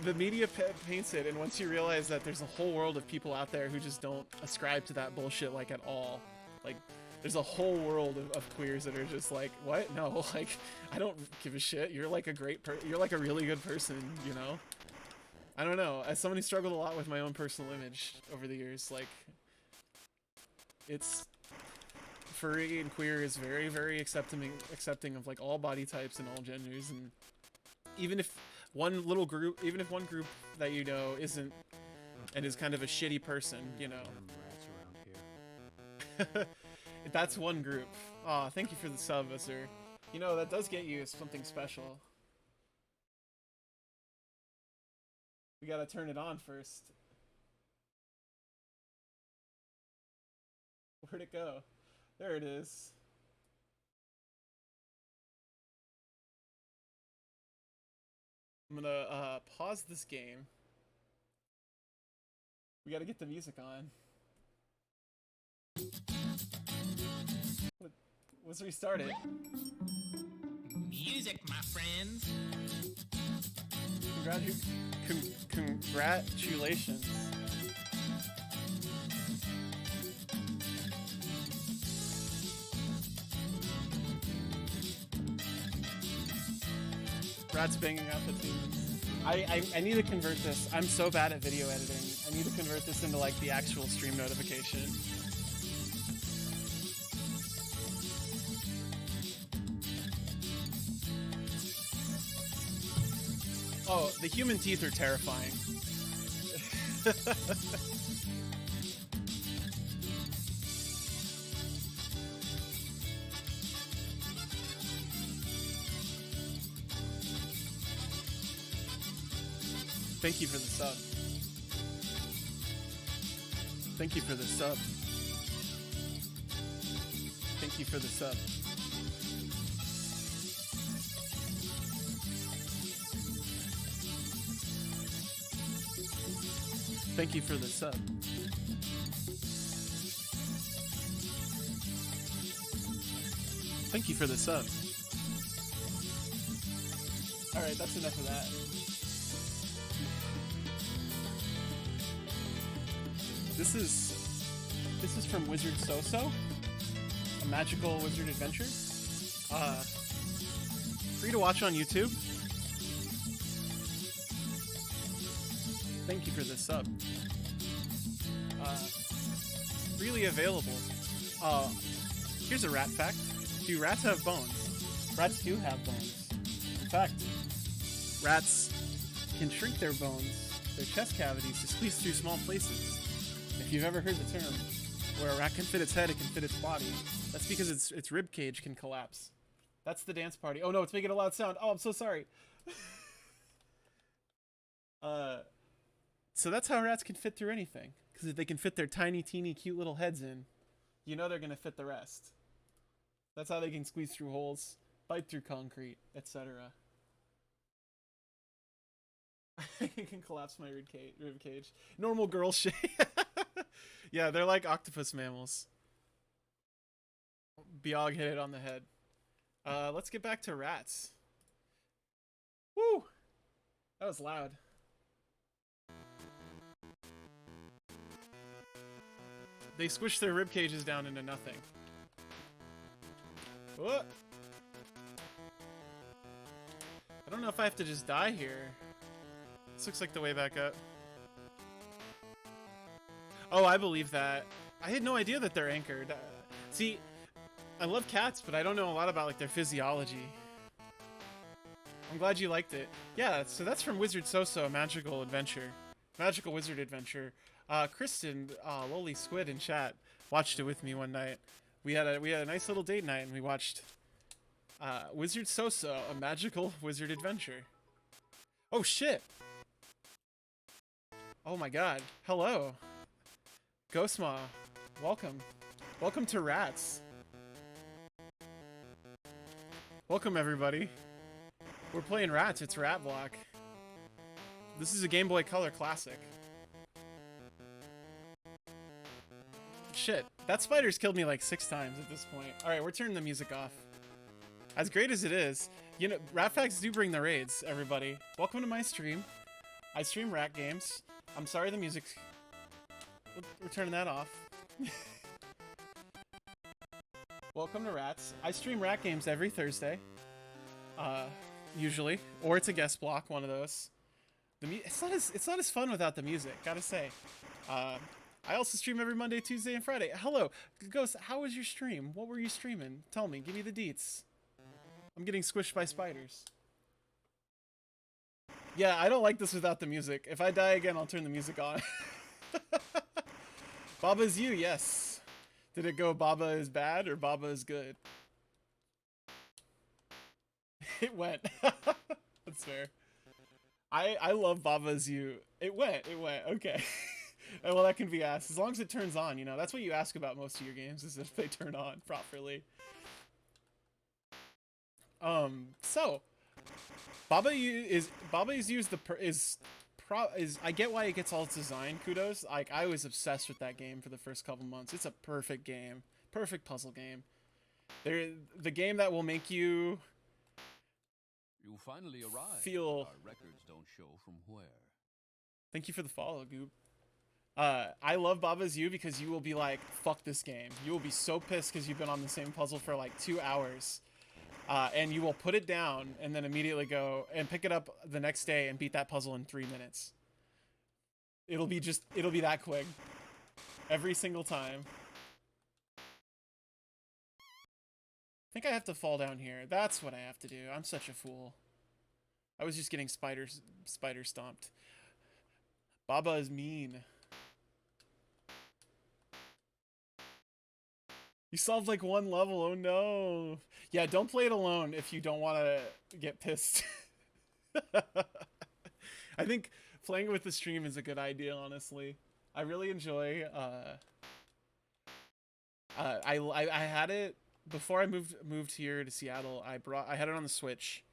the media paints it, and once you realize that there's a whole world of people out there who just don't ascribe to that bullshit like at all. Like there's a whole world of queers that are just like, what? No, like I don't give a shit. You're like you're like a really good person, you know? I don't know. As someone who struggled a lot with my own personal image over the years, like it's furry and queer is very, very accepting of like all body types and all genders. And even if one group that you know isn't and is kind of a shitty person, you know, that's one group. Aw, thank you for the sub, sir. You know, that does get you something special. We gotta turn it on first. Where'd it go? There it is. I'm gonna pause this game. We gotta get the music on. Let's restart it. Music, my friends. Congratulations. Rat's banging out the tunes. I need to convert this. I'm so bad at video editing. I need to convert this into like the actual stream notification. Oh, the human teeth are terrifying. Thank you for the sub. Thank you for the sub. Thank you for the sub. Thank you for the sub. Thank you for the sub. Alright, that's enough of that. This is from Wizard So-So, a magical wizard adventure. Free to watch on YouTube. Thank you for this sub. Freely available. Here's a rat fact. Do rats have bones? Rats do have bones. In fact, rats can shrink their bones, their chest cavities, to squeeze through small places. If you've ever heard the term Where a rat can fit its head, it can fit its body. That's because its rib cage can collapse. That's the dance party. Oh no, it's making a loud sound. Oh, I'm so sorry. So that's how rats can fit through anything. Because if they can fit their tiny, teeny, cute little heads in, you know they're gonna fit the rest. That's how they can squeeze through holes, bite through concrete, etc. I can collapse my rib cage. Normal girl shit. Yeah, they're like octopus mammals. Biog hit it on the head. Let's get back to rats. Woo! That was loud. They squish their rib cages down into nothing. What? I don't know if I have to just die here. This looks like the way back up. Oh, I believe that. I had no idea that they're anchored. See, I love cats, but I don't know a lot about like their physiology. I'm glad you liked it. Yeah, so that's from Wizard So-So, Magical Adventure. Magical Wizard Adventure. Kristen, Loli Squid in chat, watched it with me one night. We had a nice little date night, and we watched Wizard So-So, a Magical Wizard Adventure. Oh shit! Oh my god. Hello. Ghostma. Welcome. Welcome to Rats. Welcome everybody. We're playing Rats, it's Rat Block. This is a Game Boy Color classic. Shit, that spider's killed me like 6 times at this point. Alright, we're turning the music off. As great as it is, you know, Rat Facts do bring the raids, everybody. Welcome to my stream. I stream rat games. I'm sorry the music's... We're turning that off. Welcome to Rats. I stream rat games every Thursday. Usually. Or it's a guest block, one of those. It's not as fun without the music, gotta say. I also stream every Monday, Tuesday, and Friday. Hello, Ghost, how was your stream? What were you streaming? Tell me, give me the deets. I'm getting squished by spiders. Yeah, I don't like this without the music. If I die again, I'll turn the music on. Baba is you, yes. Did it go Baba is bad or Baba is good? It went. That's fair. I love Baba is you. It went, okay. Well, that can be asked. As long as it turns on, you know, that's what you ask about most of your games, is if they turn on properly. So Baba is used I get why it gets all its design kudos. Like, I was obsessed with that game for the first couple months. It's a perfect game. Perfect puzzle game. The game that will make you finally arrived. Feel our records don't show from where. Thank you for the follow, Goop. I love Baba's You because you will be like, fuck this game. You will be so pissed because you've been on the same puzzle for like 2 hours. And you will put it down and then immediately go and pick it up the next day and beat that puzzle in 3 minutes. It'll be that quick. Every single time. I think I have to fall down here. That's what I have to do. I'm such a fool. I was just getting spider stomped. Baba is mean. You solved like 1 level, oh no. Yeah, don't play it alone if you don't want to get pissed. I think playing it with the stream is a good idea, honestly. I really enjoy, I had it, before I moved here to Seattle, I had it on the Switch,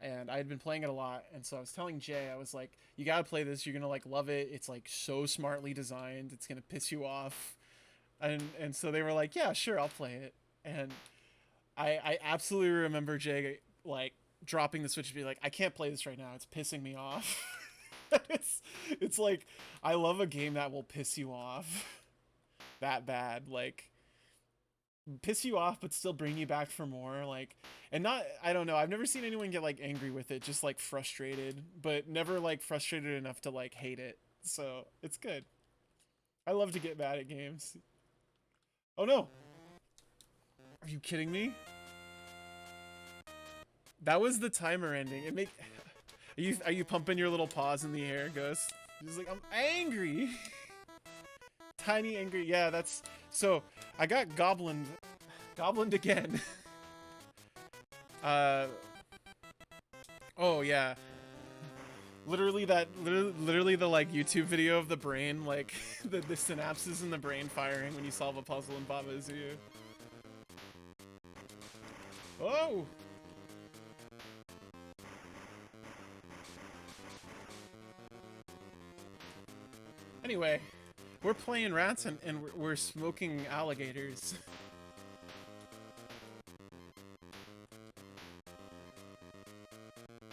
and I had been playing it a lot, and so I was telling Jay, I was like, you gotta play this, you're gonna like love it, it's like so smartly designed, it's gonna piss you off. And so they were like, yeah, sure, I'll play it. And I absolutely remember Jay like dropping the Switch and be like, I can't play this right now, it's pissing me off. it's like, I love a game that will piss you off that bad, like piss you off but still bring you back for more, like, and not, I don't know, I've never seen anyone get like angry with it, just like frustrated, but never like frustrated enough to like hate it. So it's good. I love to get mad at games. Oh no! Are you kidding me? That was the timer ending. Are you pumping your little paws in the air, Ghost? He's like, I'm angry. Tiny angry. Yeah, that's so. I got goblined again. Oh yeah. Literally the like YouTube video of the brain, like the synapses in the brain firing when you solve a puzzle in Baba Is You. Oh. Anyway, we're playing rats and we're smoking alligators.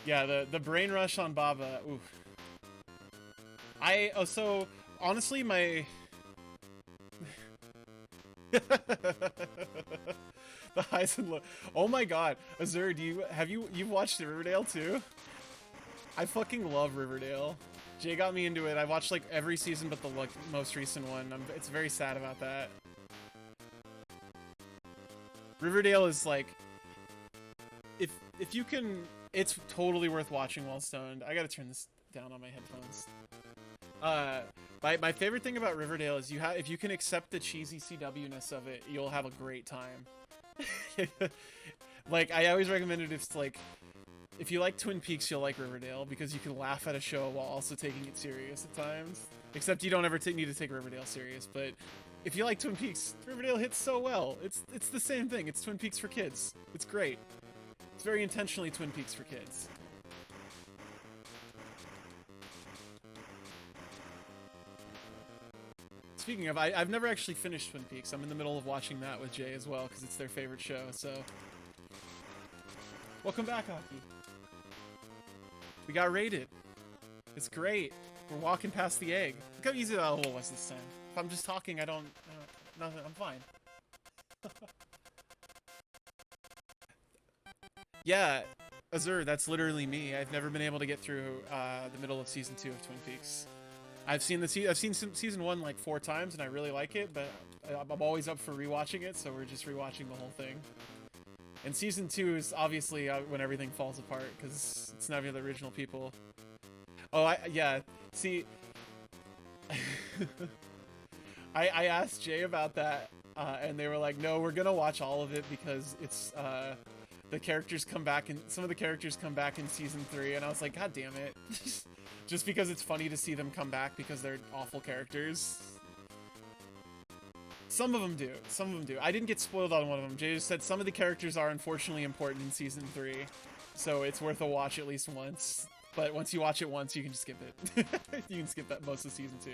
Yeah, the brain rush on Baba. Oof. So honestly my the highs and lows. Oh my god, Azur, you've watched Riverdale too? I fucking love Riverdale. Jay got me into it. I watched like every season but the like most recent one. It's very sad about that. Riverdale is like, if you can, it's totally worth watching while stoned. I gotta turn this down on my headphones. My favorite thing about Riverdale is if you can accept the cheesy CW-ness of it, you'll have a great time. Like, I always recommend it if you like Twin Peaks, you'll like Riverdale because you can laugh at a show while also taking it serious at times. Except you don't ever need to take Riverdale serious, but if you like Twin Peaks, Riverdale hits so well. It's the same thing. It's Twin Peaks for kids. It's great. It's very intentionally Twin Peaks for kids. Speaking of, I've never actually finished Twin Peaks. I'm in the middle of watching that with Jay as well, because it's their favorite show, so... Welcome back, Hockey. We got raided. It's great. We're walking past the egg. Look how easy that hole was this time. If I'm just talking, nothing, I'm fine. Yeah, Azur, that's literally me. I've never been able to get through the middle of season 2 of Twin Peaks. I've seen season 1 like 4 times and I really like it, but I'm always up for rewatching it, so we're just rewatching the whole thing. And season 2 is obviously when everything falls apart because it's none of the original people. Oh, yeah. See, I asked Jay about that, and they were like, "No, we're gonna watch all of it because it's the characters come back and some of the characters come back in season 3." And I was like, "God damn it!" Just because it's funny to see them come back because they're awful characters. Some of them do. Some of them do. I didn't get spoiled on one of them. Jay just said some of the characters are unfortunately important in season 3, so it's worth a watch at least once. But once you watch it once, you can just skip it. You can skip that most of season 2.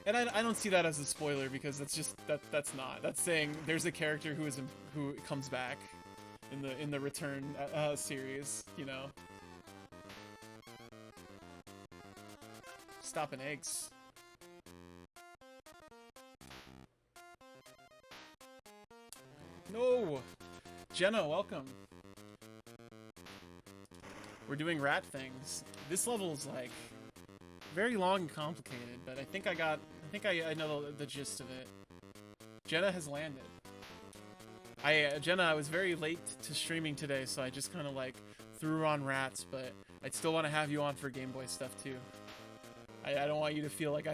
And I don't see that as a spoiler because that's not. That's saying there's a character who comes back in the Return series, you know. Stopping eggs. No! Jenna, welcome. We're doing rat things. This level is like very long and complicated, but I think I know the gist of it. Jenna has landed. Jenna, I was very late to streaming today, so I just kind of like threw on rats, but I'd still want to have you on for Game Boy stuff too. I don't want you to feel like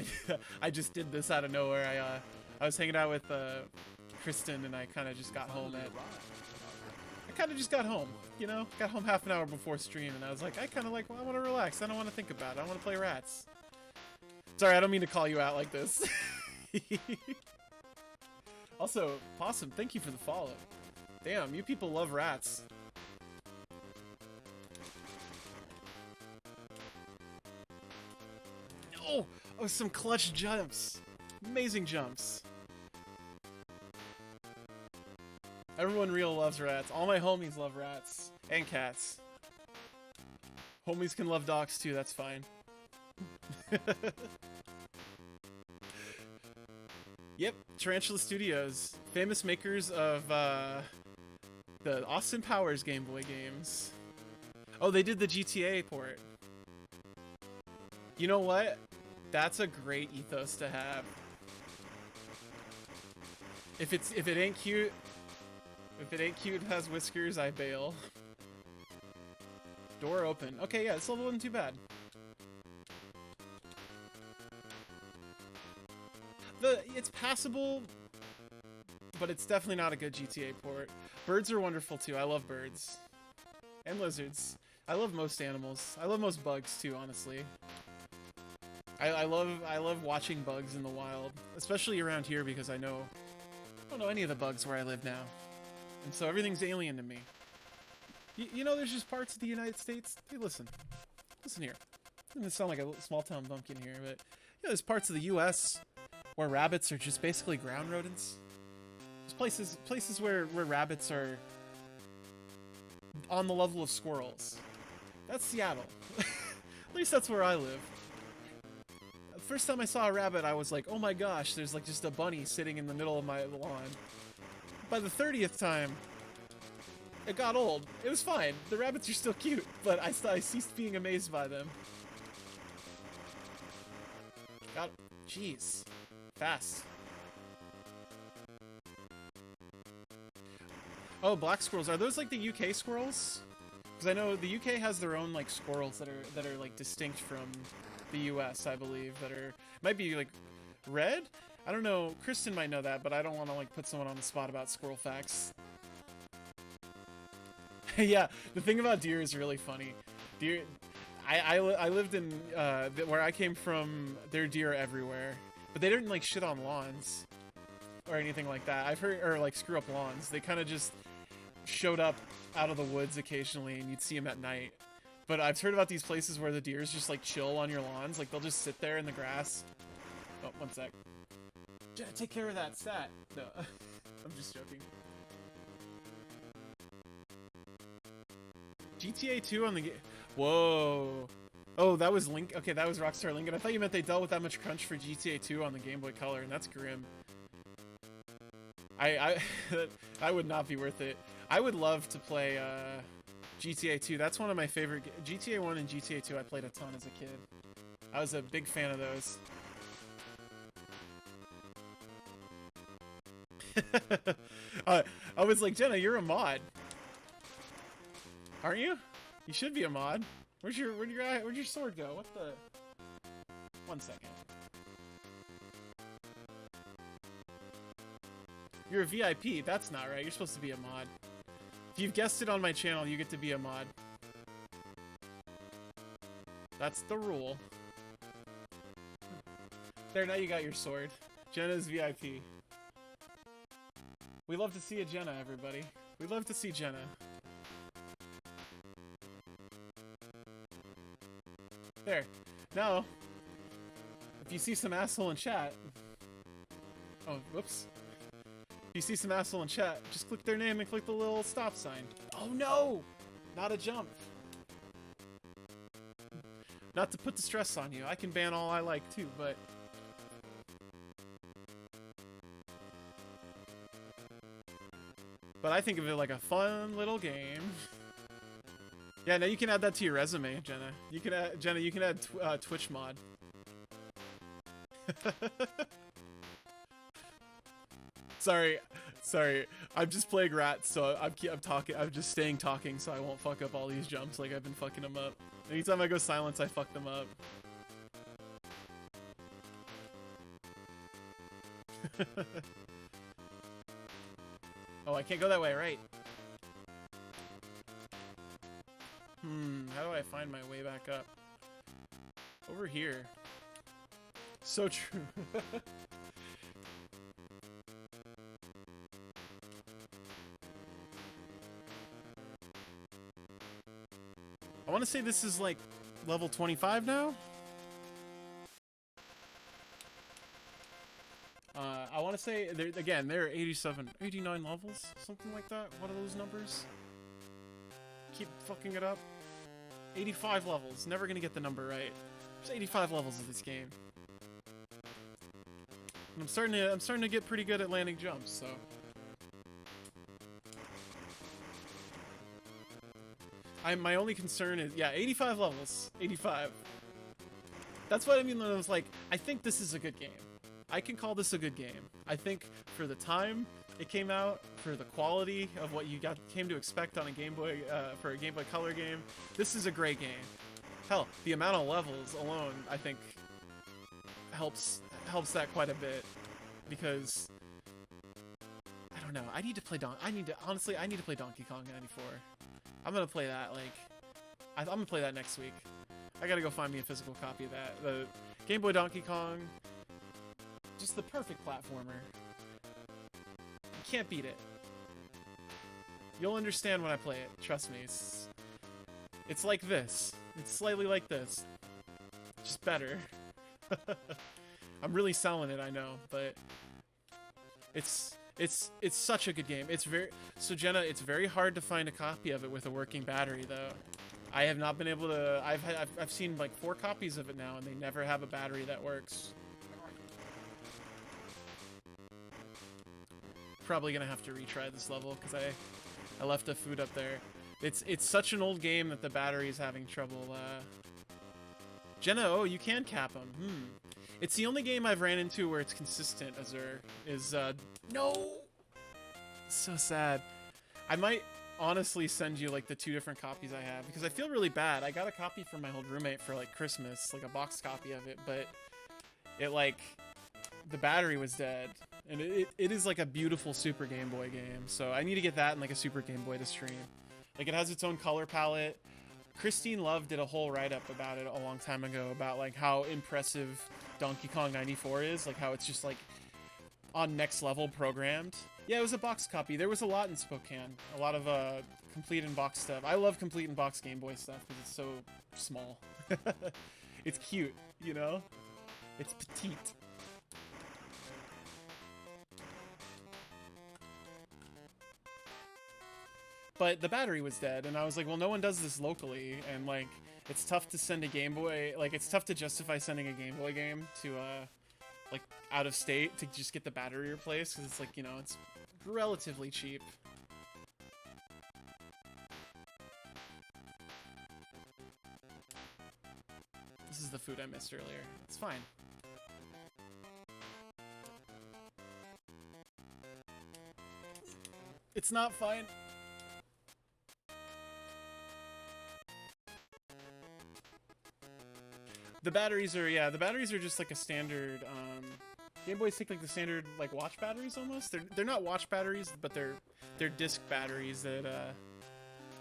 I just did this out of nowhere. I was hanging out with Kristen, and I kind of just got home you know? Got home half an hour before stream, and I was like, I want to relax. I don't want to think about it. I want to play rats. Sorry, I don't mean to call you out like this. Also, Possum, thank you for the follow. Damn, you people love rats. Oh, some clutch jumps. Amazing jumps. Everyone real loves rats. All my homies love rats. And cats. Homies can love dogs too, that's fine. Yep, Tarantula Studios. Famous makers of the Austin Powers Game Boy games. Oh, they did the GTA port. You know what? That's a great ethos to have. If it ain't cute, and has whiskers, I bail. Door open. Okay, yeah, this level wasn't too bad. passable, but it's definitely not a good GTA port. Birds are wonderful too. I love birds. And lizards. I love most animals. I love most bugs too, honestly. I love watching bugs in the wild, especially around here because I don't know any of the bugs where I live now. And so everything's alien to me. You know, there's just parts of the United States. Hey, listen here. It doesn't sound like a small town bumpkin here, but yeah, there's parts of the U.S. where rabbits are just basically ground rodents. There's places where rabbits are on the level of squirrels. That's Seattle. At least that's where I live. The first time I saw a rabbit, I was like, oh my gosh, there's like just a bunny sitting in the middle of my lawn. By the 30th time, it got old. It was fine. The rabbits are still cute, but I ceased being amazed by them. God, jeez. Fast. Oh, black squirrels. Are those like the UK squirrels? Because I know the UK has their own like squirrels that are like distinct from the US, I believe, that are might be like red? I don't know. Kristen might know that, but I don't want to like put someone on the spot about squirrel facts. Yeah, the thing about deer is really funny. Deer, I lived in where I came from. There are deer everywhere, but they didn't like shit on lawns or anything like that. I've heard, or like screw up lawns. They kind of just showed up out of the woods occasionally, and you'd see them at night. But I've heard about these places where the deers just like chill on your lawns. Like they'll just sit there in the grass. Oh, one sec. Take care of that stat. No, I'm just joking. GTA 2 on the game. Whoa. Oh, that was Link. Okay, that was Rockstar Lincoln. I thought you meant they dealt with that much crunch for GTA 2 on the Game Boy Color, and that's grim. I would not be worth it. I would love to play GTA 2. That's one of my favorite. GTA 1 and GTA 2 I played a ton as a kid. I was a big fan of those. I was like, Jenna, you're a mod. Aren't you? You should be a mod. Where'd your sword go? What the? 1 second. You're a VIP. That's not right. You're supposed to be a mod. If you've guessed it on my channel, you get to be a mod. That's the rule. There, now you got your sword. Jenna's VIP. We love to see a Jenna, everybody. We love to see Jenna. There. Now, if you see some asshole in chat... Oh, whoops. If you see some asshole in chat, just click their name and click the little stop sign. Oh no! Not a jump. Not to put the stress on you. I can ban all I like too, but... But I think of it like a fun little game. Yeah, now you can add that to your resume, Jenna. You can add, Jenna, you can add Twitch mod. Sorry. I'm just playing rats, so I'm talking. I'm just staying talking, so I won't fuck up all these jumps like I've been fucking them up. Anytime I go silence, I fuck them up. Oh, I can't go that way, right? How do I find my way back up? Over here. So true. I want to say this is like level 25 now. I want to say, again, there are 87, 89 levels, something like that. What are those numbers? Keep fucking it up. 85 levels. Never gonna get the number right. There's 85 levels of this game. And I'm starting to get pretty good at landing jumps, so. My only concern is, yeah, 85 levels. 85. That's what I mean when I was like, I think this is a good game. I can call this a good game. I think for the time it came out, for the quality of what you came to expect on a Game Boy, for a Game Boy Color game, this is a great game. Hell, the amount of levels alone, I think, helps that quite a bit. because I don't know. I need to play honestly, I need to play Donkey Kong 94. I'm gonna play that I'm gonna play that next week. I gotta go find me a physical copy of that. The Game Boy Donkey Kong, just the perfect platformer. You can't beat it. You'll understand when I play it. Trust me. It's like this. It's slightly like this. Just better. I'm really selling it, I know, but it's such a good game. So Jenna, it's very hard to find a copy of it with a working battery though. I have not been able to. I've seen like 4 copies of it now, and they never have a battery that works. Probably gonna have to retry this level because I left the food up there. It's such an old game that the battery is having trouble. Jenna, oh, you can cap them. It's the only game I've ran into where it's consistent. No. So sad. I might honestly send you like the 2 different copies I have because I feel really bad. I got a copy from my old roommate for like Christmas, like a box copy of it, but it like the battery was dead, and it is like a beautiful Super Game Boy game. So I need to get that and like a Super Game Boy to stream. Like it has its own color palette. Christine Love did a whole write-up about it a long time ago about like how impressive Donkey Kong 94 is, like how it's just like on next level programmed. Yeah, it was a box copy. There was a lot in Spokane. A lot of complete in box stuff. I love complete in box Game Boy stuff because it's so small. It's cute, you know? It's petite. But the battery was dead, and I was like, well, no one does this locally, and like, it's tough to send a Game Boy, like, it's tough to justify sending a Game Boy game to, like, out of state to just get the battery replaced, because it's like, you know, it's relatively cheap. This is the food I missed earlier. It's fine. It's not fine. The batteries are just like a standard, Game Boys take like the standard, like, watch batteries almost. They're not watch batteries, but they're disc batteries that,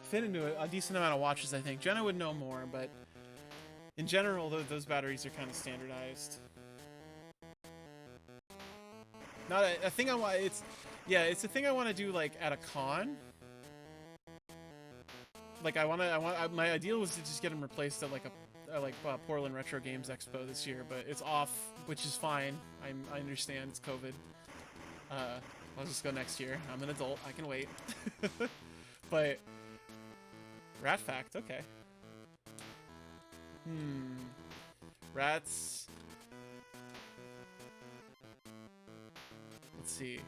fit into a decent amount of watches, I think. Jenna would know more, but in general, those batteries are kind of standardized. Not a thing I want, it's a thing I want to do, like, at a con. Like, my ideal was to just get them replaced at, like, Portland Retro Games Expo this year, but it's off, which is fine. I understand it's COVID. I'll just go next year. I'm an adult. I can wait. But Rat Fact, okay. Rats. Let's see.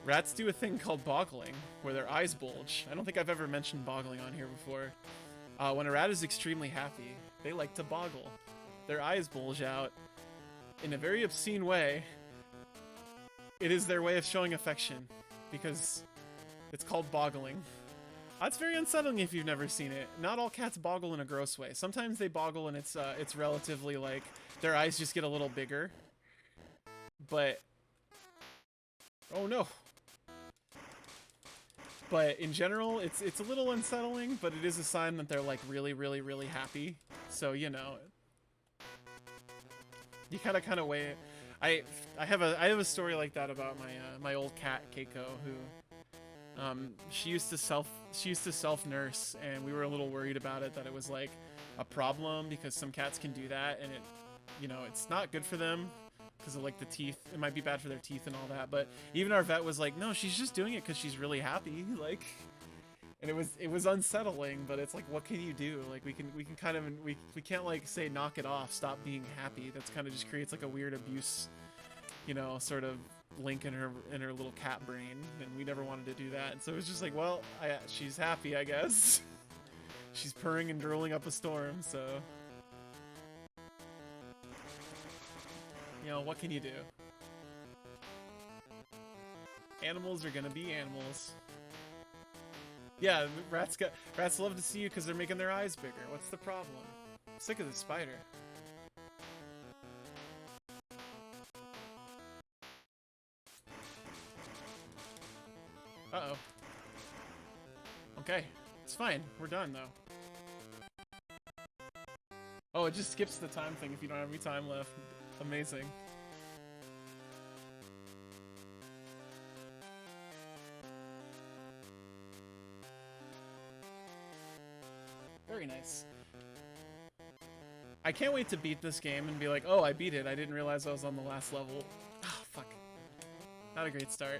Rats do a thing called boggling, where their eyes bulge. I don't think I've ever mentioned boggling on here before. When a rat is extremely happy, they like to boggle. Their eyes bulge out in a very obscene way. It is their way of showing affection, because it's called boggling. That's very unsettling if you've never seen it. Not all cats boggle in a gross way. Sometimes they boggle and it's relatively like their eyes just get a little bigger. But oh no. But in general, it's a little unsettling, but it is a sign that they're like really, really, really happy. So, you know, you kind of weigh it. I have a story like that about my old cat Keiko, who she used to self nurse, and we were a little worried about it, that it was like a problem because some cats can do that, and it, you know, it's not good for them because of like the teeth. It might be bad for their teeth and all that. But even our vet was like, no, she's just doing it because she's really happy. Like, and it was unsettling, but it's like, what can you do? Like, we can kind of, we can't like say knock it off, stop being happy. That's kind of just creates like a weird abuse, you know, sort of link in her little cat brain, and we never wanted to do that. And so it was just like, well, she's happy, I guess. She's purring and drooling up a storm, so you know, what can you do? Animals are gonna be animals. Yeah, rats love to see you because they're making their eyes bigger. What's the problem? I'm sick of the spider. Okay, it's fine. We're done though. Oh, it just skips the time thing if you don't have any time left. Amazing. Very nice. I can't wait to beat this game and be like, oh, I beat it. I didn't realize I was on the last level. Oh, fuck. Not a great start.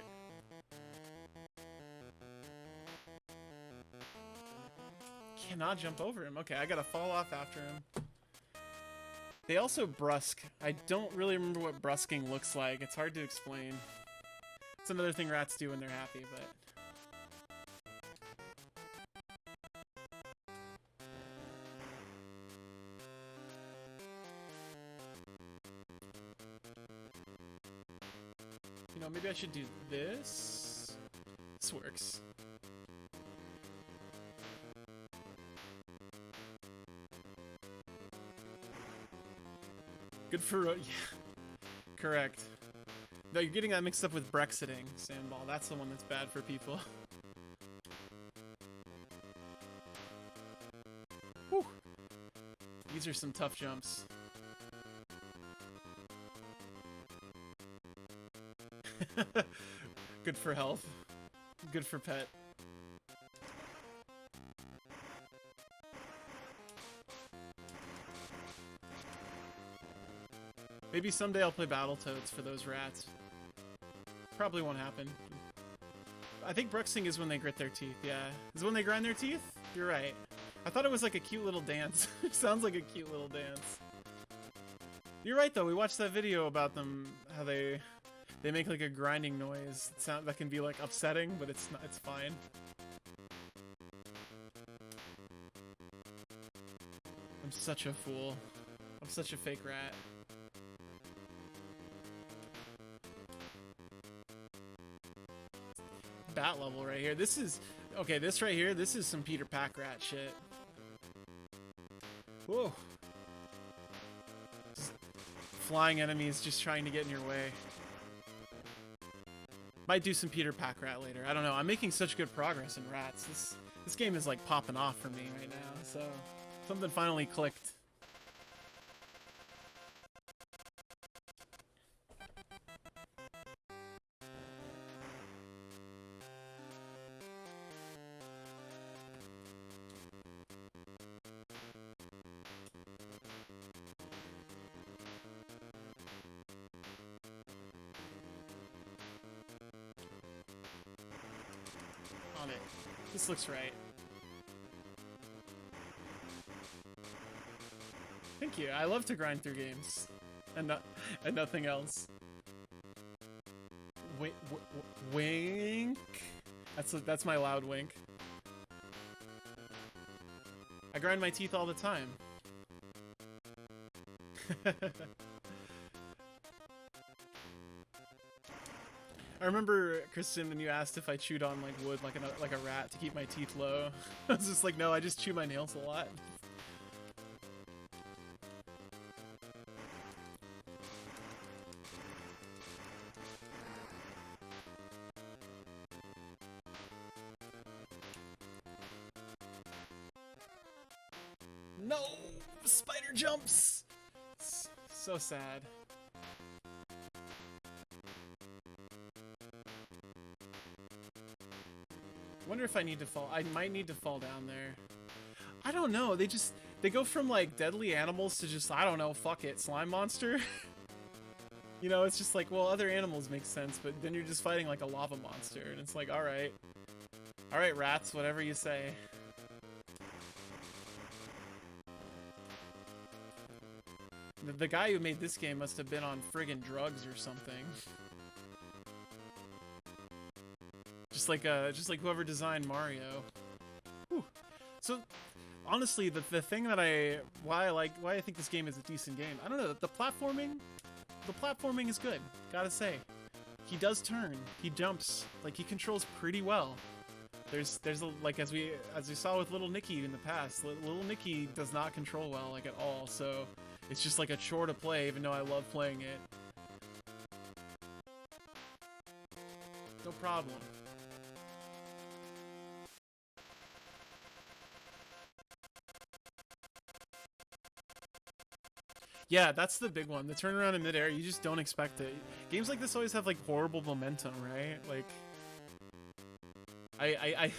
Cannot jump over him. Okay, I gotta fall off after him. They also brusque. I don't really remember what brusking looks like. It's hard to explain. It's another thing rats do when they're happy, but... You know, maybe I should do this. This works. Good for... yeah. Correct. No, you're getting that mixed up with Brexiting, Sandball. That's the one that's bad for people. Whew. These are some tough jumps. Good for health. Good for pet. Maybe someday I'll play Battletoads for those rats. Probably won't happen. I think Bruxing is when they grit their teeth, yeah. Is it when they grind their teeth? You're right. I thought it was like a cute little dance. It sounds like a cute little dance. You're right though, we watched that video about them, how they make like a grinding noise. That can be like upsetting, but it's not, it's fine. I'm such a fool. I'm such a fake rat. Bat level right here. This is... Okay, this right here, this is some Peter Pack rat shit. Whoa. Just flying enemies just trying to get in your way. Might do some Peter Pack rat later. I don't know. I'm making such good progress in rats. This game is like popping off for me right now, so... Something finally clicked. On it. This looks right. Thank you. I love to grind through games, and nothing else. Wink. That's my loud wink. I grind my teeth all the time. I remember, Kristen, when you asked if I chewed on like wood like a rat to keep my teeth low. I was just like, no, I just chew my nails a lot. No! Spider jumps! So sad. Wonder if I need to fall. I might need to fall down there. I don't know. They go from like deadly animals to just, I don't know, fuck it, slime monster. You know, it's just like, well, other animals make sense, but then you're just fighting like a lava monster, and it's like, alright. Alright, rats, whatever you say. The guy who made this game must have been on friggin' drugs or something. Just like whoever designed Mario. Whew. So, honestly, the thing that why I think this game is a decent game, I don't know, the platforming is good, gotta say. He does turn, he jumps, like he controls pretty well. There's like as we saw with Little Nicky in the past, Little Nicky does not control well like at all, so it's just like a chore to play, even though I love playing it. No problem. Yeah, that's the big one. The turnaround in midair, you just don't expect it. Games like this always have like horrible momentum, right? Like, I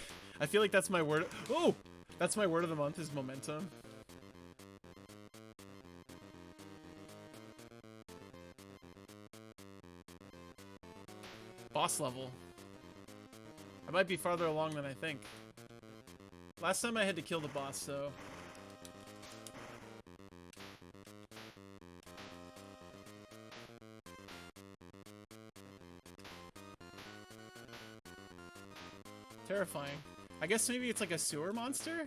feel like that's my word. Oh, that's my word of the month is momentum. Boss level. I might be farther along than I think. Last time I had to kill the boss, so. Terrifying. I guess maybe it's like a sewer monster?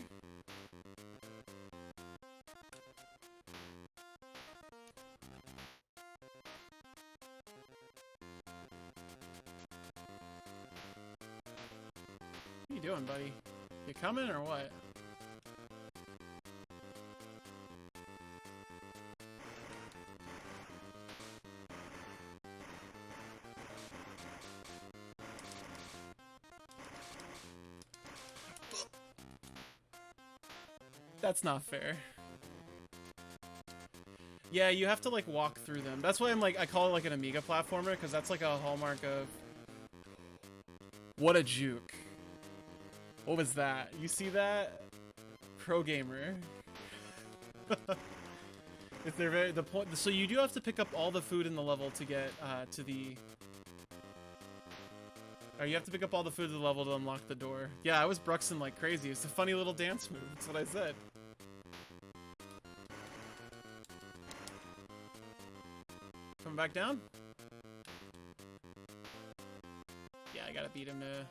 What are you doing, buddy? You coming or what? That's not fair. Yeah, you have to like walk through them. That's why I'm like, I call it like an Amiga platformer, because that's like a hallmark of... What a juke. What was that? You see that? Pro gamer. If they're very, the point, so you do have to pick up all the food in the level to get to the... Or you have to pick up all the food in the level to unlock the door. Yeah, I was Bruxing like crazy. It's a funny little dance move. That's what I said. Coming back down? Yeah, I gotta beat him to...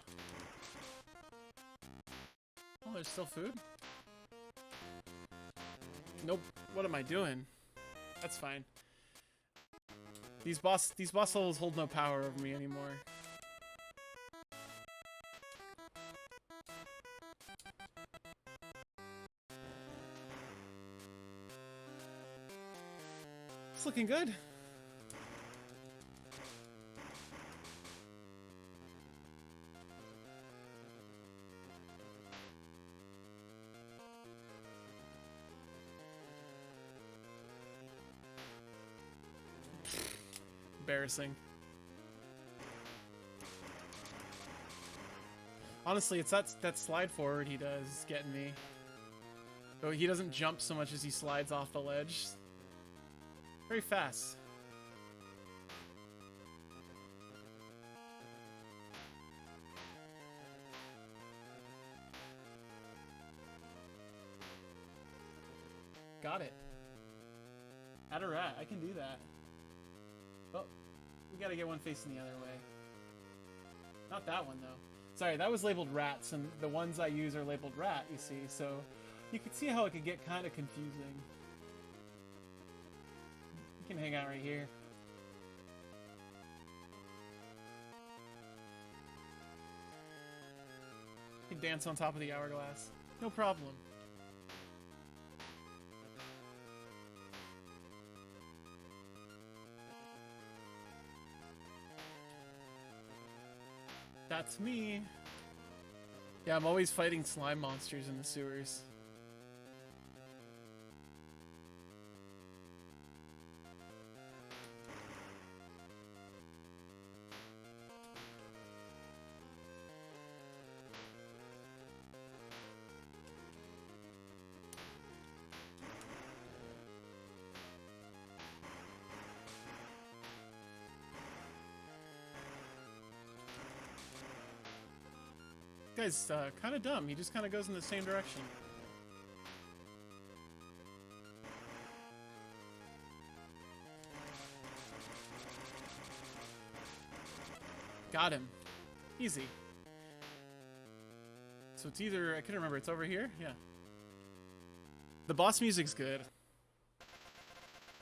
Oh, there's still food? Nope. What am I doing? That's fine. These boss levels hold no power over me anymore. It's looking good. Embarrassing. Honestly, it's that slide forward he does getting me. Though he doesn't jump so much as he slides off the ledge. Very fast. Got it. Add a rat. I can do that. Oh, we gotta get one facing the other way. Not that one, though. Sorry, that was labeled rats, and the ones I use are labeled rat, you see, so you can see how it could get kind of confusing. You can hang out right here. You can dance on top of the hourglass. No problem. That's me. Yeah, I'm always fighting slime monsters in the sewers. Guy's kind of dumb. He just kind of goes in the same direction. Got him. Easy. So it's either, I can't remember, it's over here? Yeah. The boss music's good.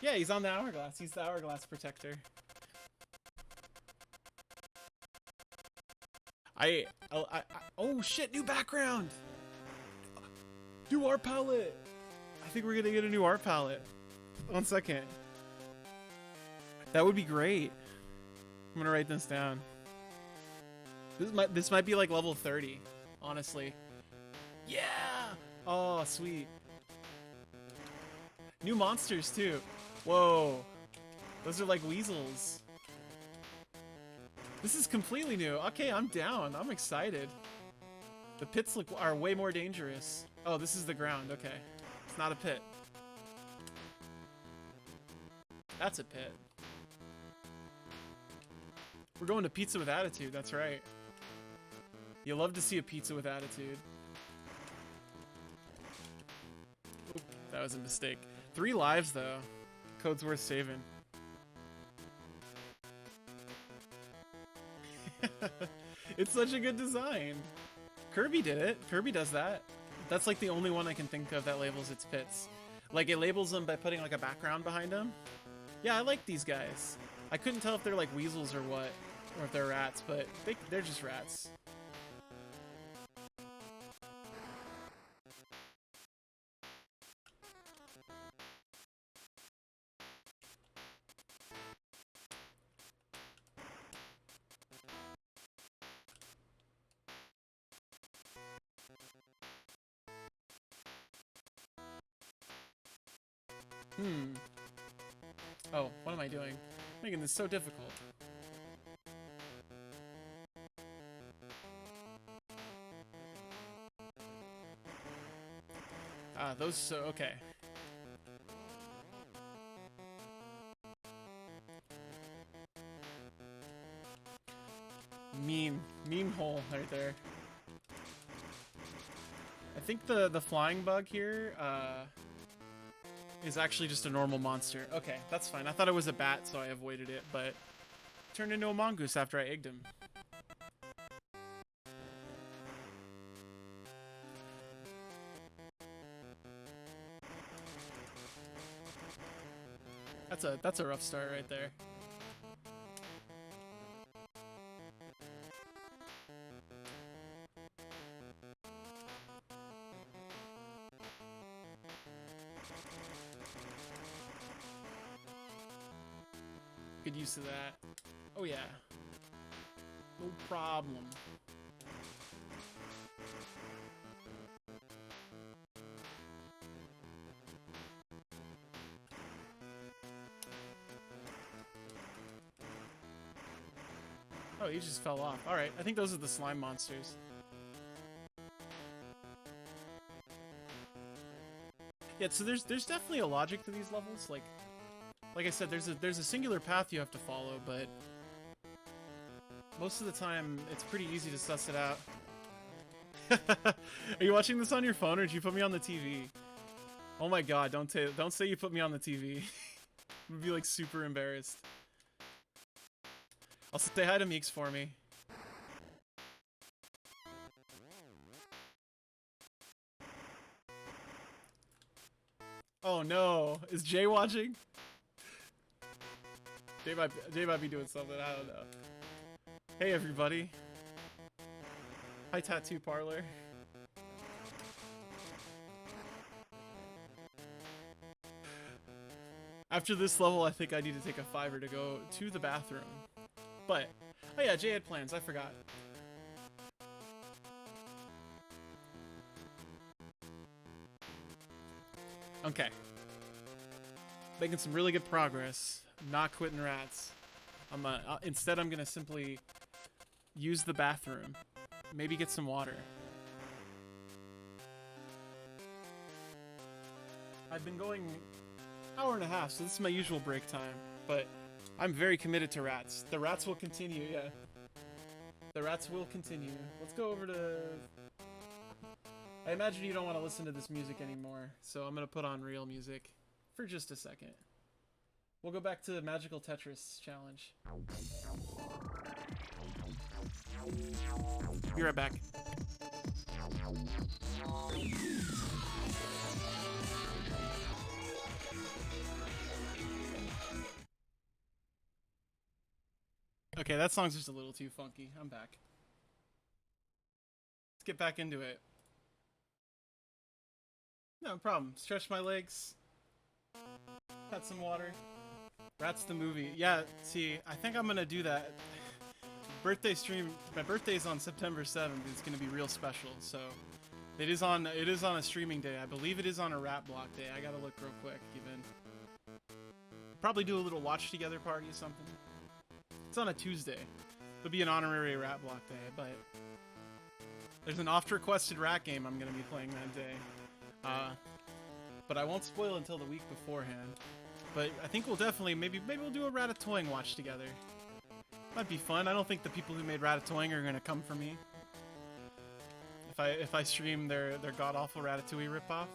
Yeah, he's on the hourglass. He's the hourglass protector. Oh shit, new background! New art palette! I think we're gonna get a new art palette. 1 second. That would be great. I'm gonna write this down. This might be like level 30, honestly. Yeah! Oh, sweet. New monsters too. Whoa. Those are like weasels. This is completely new. Okay, I'm down. I'm excited. The pits are way more dangerous. Oh, this is the ground. Okay. It's not a pit. That's a pit. We're going to pizza with attitude. That's right. You love to see a pizza with attitude. Oop, that was a mistake. 3 lives, though. Code's worth saving. It's such a good design. Kirby did it. Kirby does that. That's like the only one I can think of that labels its pits. Like it labels them by putting like a background behind them. Yeah, I like these guys. I couldn't tell if they're like weasels or what, or if they're rats, but they're just rats. Oh, what am I doing? Making this so difficult. Ah, those so okay. Meme hole right there. I think the flying bug here, is actually just a normal monster. Okay, that's fine. I thought it was a bat, so I avoided it, but it turned into a mongoose after I egged him. That's a rough start right there. Good use of that. Oh yeah. No problem. Oh, he just fell off. Alright, I think those are the slime monsters. Yeah, so there's definitely a logic to these levels. Like I said, there's a singular path you have to follow, but most of the time it's pretty easy to suss it out. Are you watching this on your phone, or did you put me on the TV? Oh my god, don't say you put me on the TV. I'm gonna be like super embarrassed. I'll say hi to Meeks for me. Oh no, is Jay watching? Jay might be doing something, I don't know. Hey everybody. Hi Tattoo Parlor. After this level, I think I need to take a $5 to go to the bathroom. But, oh yeah, Jay had plans, I forgot. Okay. Making some really good progress. Not quitting rats. Instead, I'm gonna simply use the bathroom. Maybe get some water. I've been going an hour and a half, so this is my usual break time. But I'm very committed to rats. The rats will continue, yeah. The rats will continue. Let's go over to... I imagine you don't want to listen to this music anymore, so I'm gonna put on real music for just a second. We'll go back to the Magical Tetris challenge. Be right back. Okay, that song's just a little too funky. I'm back. Let's get back into it. No problem. Stretch my legs. Had some water. Rats the movie. Yeah, see, I think I'm gonna do that. Birthday stream. My birthday's on September 7th. It's gonna be real special. So it is on a streaming day. I believe it is on a rap block day. I gotta look real quick even. probably do a little watch together party or something. It's on a Tuesday. It'll be an honorary Rat Block day, but there's an oft-requested rat game I'm gonna be playing that day. But I won't spoil until the week beforehand. But I think we'll definitely maybe we'll do a Ratatouille watch together. Might be fun. I don't think the people who made Ratatouille are gonna come for me if I stream their god awful Ratatouille ripoff.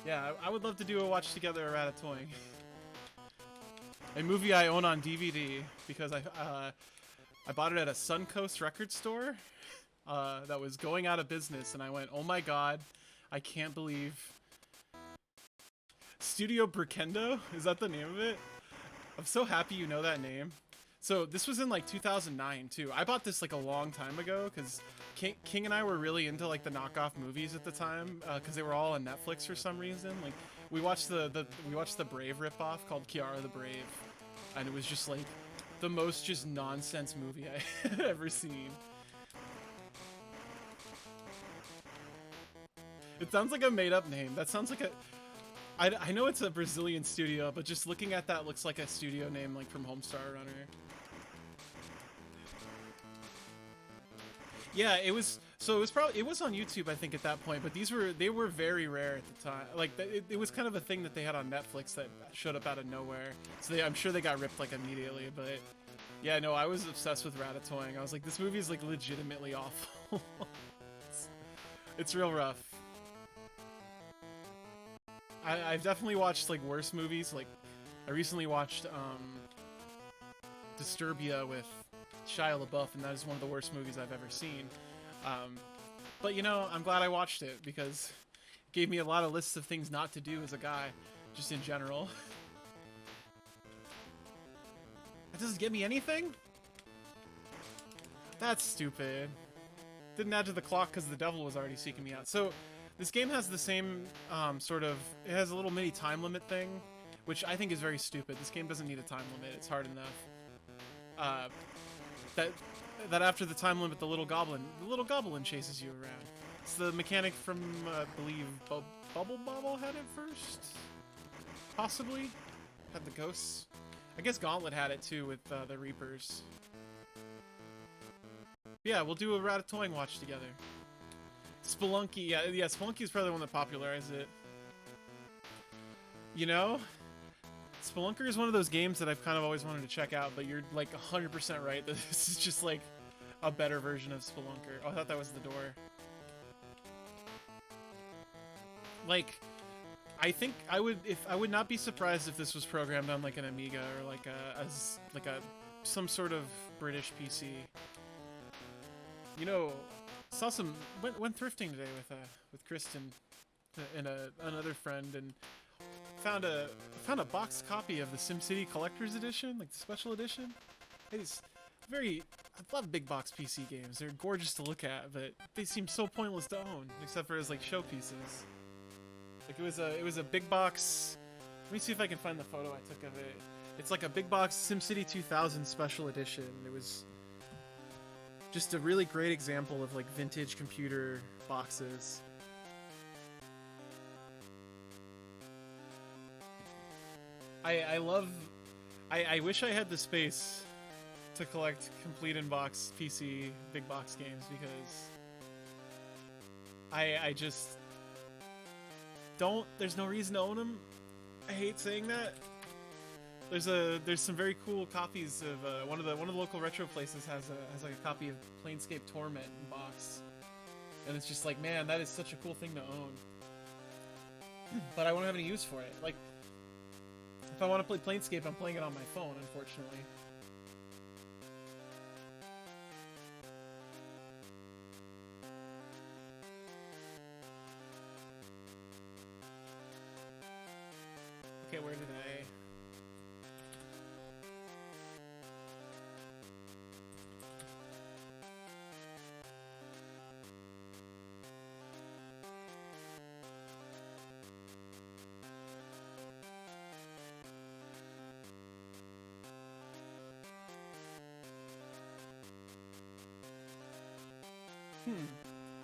Yeah, I would love to do a watch together of Ratatouille. A movie I own on DVD because I bought it at a Suncoast record store that was going out of business, and I went, oh my god, I can't believe. Studio Brickendo? Is that the name of it? I'm so happy you know that name. So this was in like 2009 too. I bought this like a long time ago because King and I were really into like the knockoff movies at the time because they were all on Netflix for some reason. Like we watched the Brave ripoff called Kiara the Brave, and it was just like the most just nonsense movie I had ever seen. It sounds like a made-up name. That sounds like a... I know it's a Brazilian studio, but just looking at that looks like a studio name like from Homestar Runner. Yeah, it was... So it was on YouTube, I think, at that point, but they were very rare at the time. Like, it was kind of a thing that they had on Netflix that showed up out of nowhere. So I'm sure they got ripped, like, immediately, but... Yeah, no, I was obsessed with Ratatouille. I was like, this movie is, like, legitimately awful. It's real rough. I've definitely watched, like, worse movies. Like, I recently watched, Disturbia with Shia LaBeouf, and that is one of the worst movies I've ever seen. But, you know, I'm glad I watched it, because it gave me a lot of lists of things not to do as a guy, just in general. That doesn't get me anything? That's stupid. Didn't add to the clock because the devil was already seeking me out. So, this game has the same sort of... It has a little mini time limit thing, which I think is very stupid. This game doesn't need a time limit. It's hard enough. That after the time limit, the little goblin chases you around. It's the mechanic from, I believe, Bubble Bobble had it first? Possibly? Had the ghosts? I guess Gauntlet had it too with the Reapers. Yeah, we'll do a Ratatouille watch together. Spelunky, yeah, Spelunky is probably the one that popularized it. You know, Spelunker is one of those games that I've kind of always wanted to check out, but you're like 100% right that this is just like a better version of Spelunker. Oh, I thought that was the door. Like, I think I would not be surprised if this was programmed on like an Amiga or like some sort of British PC. You know, saw some went thrifting today with Kristen and another friend, and found a boxed copy of the SimCity Collector's Edition, like the special edition. I love big box PC games. They're gorgeous to look at, but they seem so pointless to own, except for as like showpieces. Like it was a big box. Let me see if I can find the photo I took of it. It's like a big box SimCity 2000 special edition. It was just a really great example of like vintage computer boxes. I wish I had the space to collect complete in-box PC big box games, because I just don't. There's no reason to own them. I hate saying that. There's some very cool copies of one of the local retro places has like a copy of Planescape Torment in box, and it's just like, man, that is such a cool thing to own. But I won't have any use for it. Like, if I want to play Planescape, I'm playing it on my phone, unfortunately. Okay, where did I...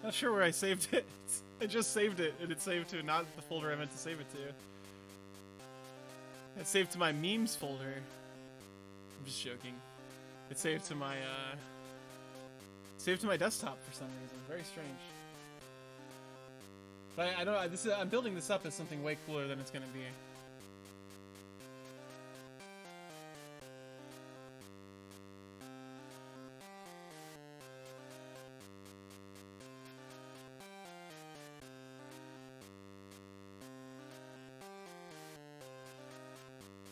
Not sure where I saved it. I just saved it, and it saved to not the folder I meant to save it to. It's saved to my memes folder. I'm just joking. It's saved to my desktop for some reason. Very strange. But I don't. I'm building this up as something way cooler than it's gonna be.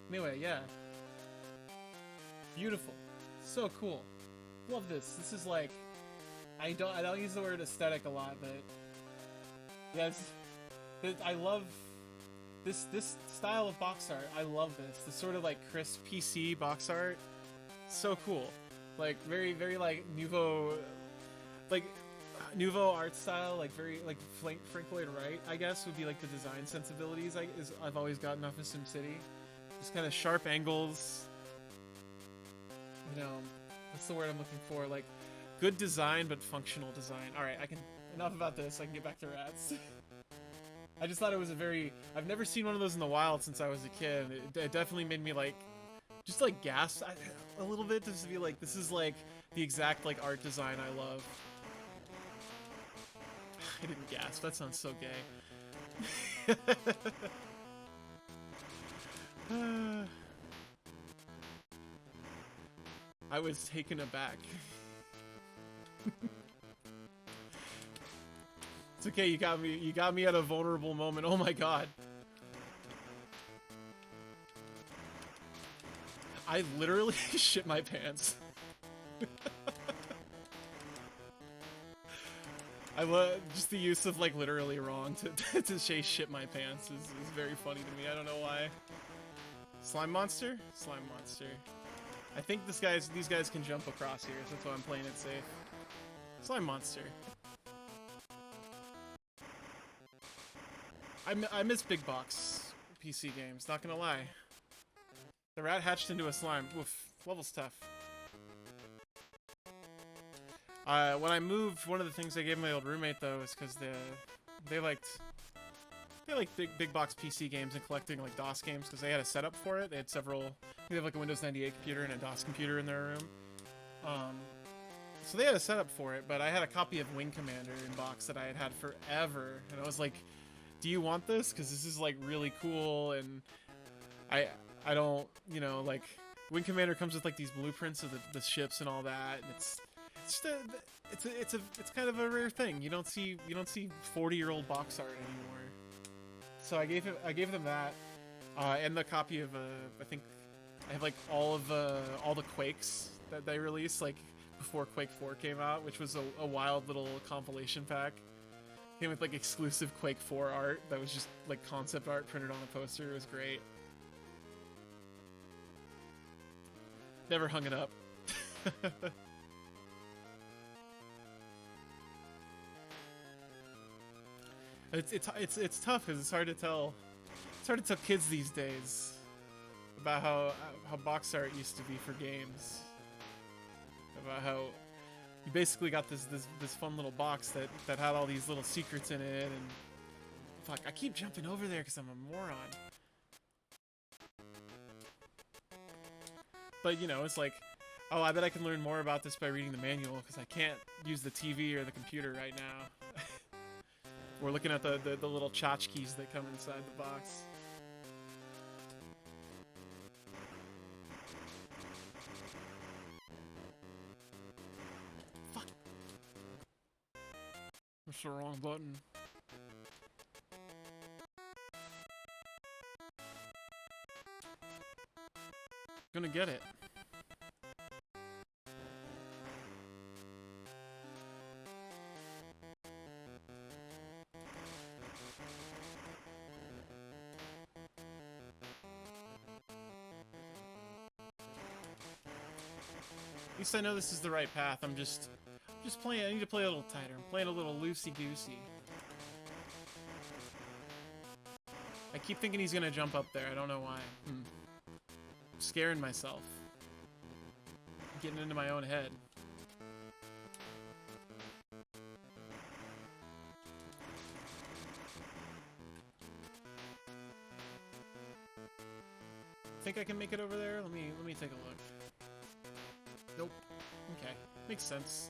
Anyway, yeah. Beautiful. So cool. Love this. This is like I don't use the word aesthetic a lot, but yeah, I love this style of box art. I love this. This sort of like crisp PC box art. So cool. Like very like nouveau art style, like very like Frank Lloyd Wright, I guess, would be like the design sensibilities I've always gotten off of SimCity. Just kind of sharp angles. You know, what's the word I'm looking for? Like, good design, but functional design. Alright, enough about this, I can get back to rats. I just thought it was I've never seen one of those in the wild since I was a kid. It definitely made me like, just like gasp a little bit, just to be like, this is like the exact like art design I love. I didn't gasp, that sounds so gay. I was taken aback. It's okay, you got me at a vulnerable moment. Oh my god. I literally shit my pants. I love just the use of like literally wrong to say shit my pants is very funny to me. I don't know why. Slime monster? Slime monster. I think these guys can jump across here, so that's why I'm playing it safe. Slime monster. I miss big box PC games, not gonna lie. The rat hatched into a slime. Oof, level's tough. When I moved, one of the things I gave my old roommate though is because they liked big box PC games and collecting like DOS games because they had a setup for it. They had several. They have like a Windows 98 computer and a DOS computer in their room. So they had a setup for it, but I had a copy of Wing Commander in box that I had forever, and I was like, "Do you want this? Because this is like really cool." And I don't, you know, like Wing Commander comes with like these blueprints of the ships and all that, and it's kind of a rare thing. You don't see 40-year-old box art anymore. So I gave them that, and the copy of I think I have like all the Quakes that they released like before Quake 4 came out, which was a wild little compilation pack. Came with like exclusive Quake 4 art that was just like concept art printed on a poster. It was great. Never hung it up. It's tough because it's hard to tell. It's hard to tell kids these days about how box art used to be for games. About how you basically got this fun little box that had all these little secrets in it, and fuck, I keep jumping over there because I'm a moron. But you know, it's like, oh, I bet I can learn more about this by reading the manual because I can't use the TV or the computer right now. We're looking at the little tchotchkes that come inside the box. Fuck. That's the wrong button. Gonna get it. At least I know this is the right path. I'm just playing. I need to play a little tighter. I'm playing a little loosey-goosey. I keep thinking he's gonna jump up there. I don't know why. I'm scaring myself. I'm getting into my own head. think I can make it over there? Let me take a look. Nope. Okay, makes sense.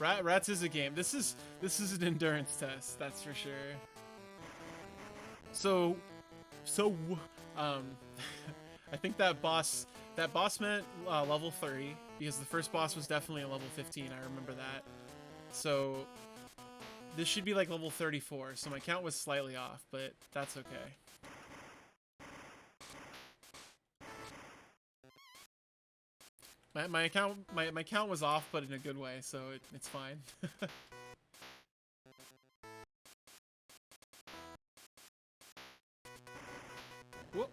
Rats is a game. This is an endurance test, that's for sure. So, I think that boss meant level 30 because the first boss was definitely a level 15. I remember that. So this should be like level 34. So my count was slightly off, but that's okay. My count was off, but in a good way, so it's fine. Whoop.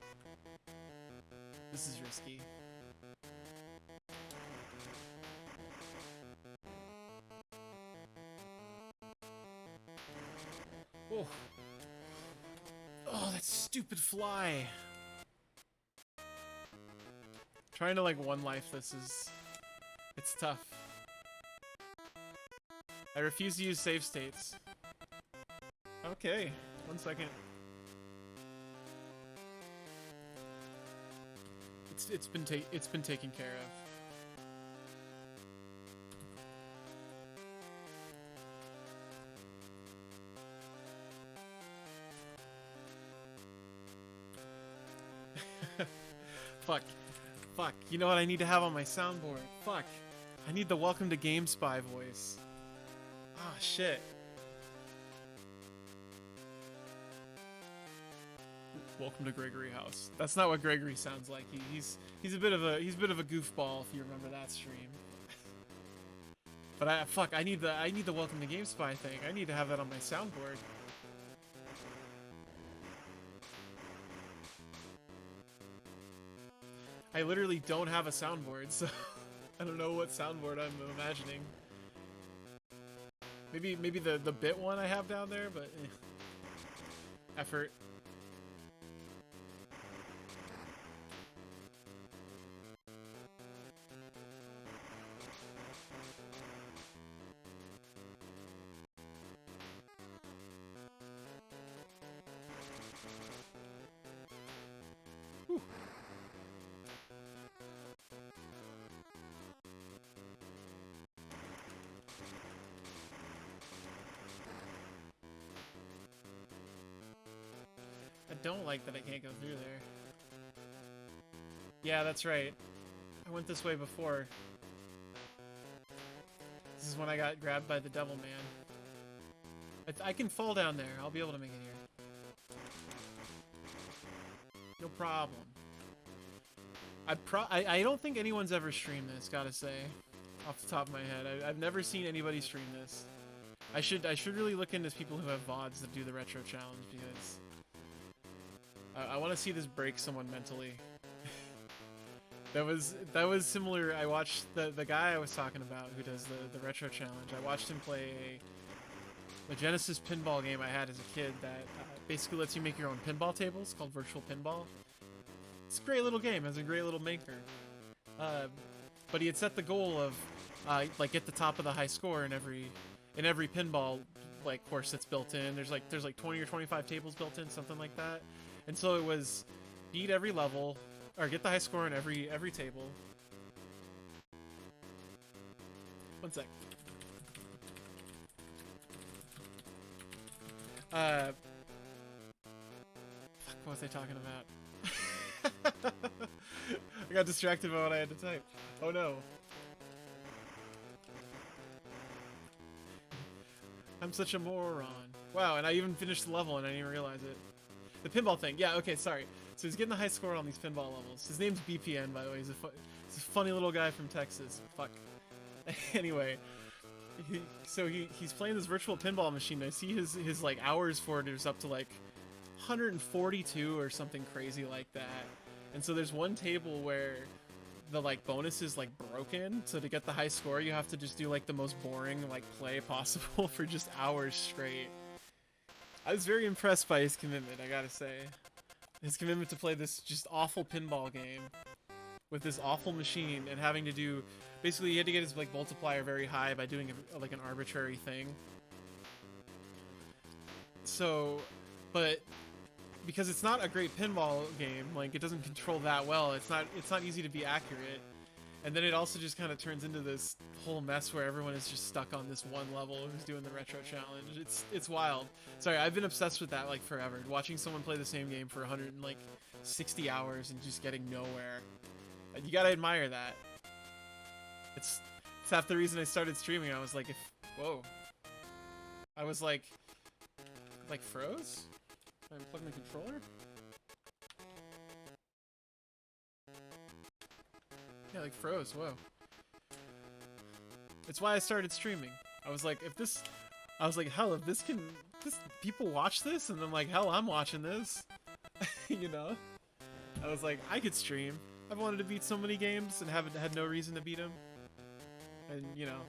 This is risky. Oh. Oh, that stupid fly. Trying to like one life this is... It's tough. I refuse to use save states. Okay, 1 second. It's been taken care of. Fuck. You know what I need to have on my soundboard? Fuck. I need the Welcome to GameSpy voice. Ah, shit. Welcome to Gregory House. That's not what Gregory sounds like. He's a bit of a goofball if you remember that stream. But I need the Welcome to GameSpy thing. I need to have that on my soundboard. I literally don't have a soundboard, so I don't know what soundboard I'm imagining. Maybe the bit one I have down there, but effort. Whew. I don't like that I can't go through there. Yeah, that's right. I went this way before. This is when I got grabbed by the devil man. I can fall down there. I'll be able to make it here. No problem. I don't think anyone's ever streamed this, gotta say. Off the top of my head. I've never seen anybody stream this. I should really look into people who have VODs that do the retro challenge because I want to see this break someone mentally. That was similar. I watched the guy I was talking about who does the retro challenge. I watched him play a Genesis pinball game I had as a kid that basically lets you make your own pinball tables called Virtual Pinball. It's a great little game. It has a great little maker. But he had set the goal of like get the top of the high score in every pinball like course that's built in. There's like 20 or 25 tables built in, something like that. And so it was beat every level or get the high score in every table. 1 sec. Fuck, what was I talking about? I got distracted by what I had to type. Oh no. I'm such a moron. Wow, and I even finished the level and I didn't even realize it. The pinball thing. Yeah, okay, sorry. So he's getting the high score on these pinball levels. His name's BPN, by the way. He's a funny little guy from Texas. Fuck. Anyway. He's playing this virtual pinball machine. I see his like hours for it is up to like 142 or something crazy like that. And so there's one table where the like bonus is like broken, so to get the high score you have to just do like the most boring like play possible for just hours straight. I was very impressed by his commitment, I gotta say. His commitment to play this just awful pinball game with this awful machine and having to do... Basically, he had to get his like multiplier very high by doing like an arbitrary thing. So, but because it's not a great pinball game. Like, it doesn't control that well. It's not easy to be accurate. And then it also just kind of turns into this whole mess where everyone is just stuck on this one level who's doing the retro challenge. It's wild. Sorry, I've been obsessed with that like forever. Watching someone play the same game for 160 hours and just getting nowhere. You gotta admire that. It's half the reason I started streaming. I was like, whoa. I was like froze? Did I unplug my controller? Yeah, like froze, whoa. It's why I started streaming. I was like, hell, if people watch this? And I'm like, hell, I'm watching this. You know? I was like, I could stream. I've wanted to beat so many games and haven't had no reason to beat them. And, you know.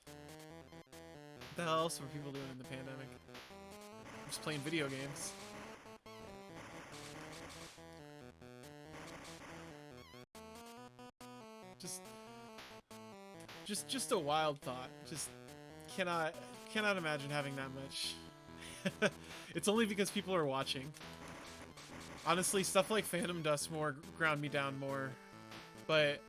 What the hell else were people doing in the pandemic? Just playing video games. Just a wild thought. Just cannot imagine having that much. It's only because people are watching. Honestly, stuff like Phantom Dust ground me down more. But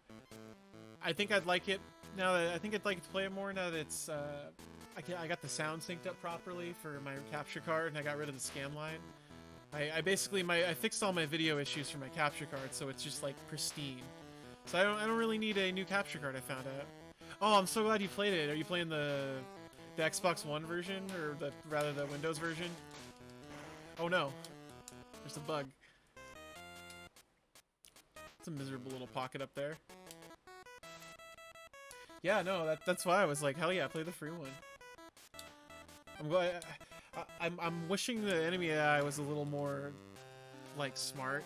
I think I'd like it now that I'd like to play it more now that it's I got the sound synced up properly for my capture card and I got rid of the scam line. I basically I fixed all my video issues for my capture card, so it's just like pristine. So I don't really need a new capture card, I found out. Oh, I'm so glad you played it. Are you playing the Xbox One version, or rather the Windows version? Oh no, there's a bug. It's a miserable little pocket up there. Yeah, no, that's why I was like, hell yeah, play the free one. I'm glad. I'm wishing the enemy AI was a little more, like, smart.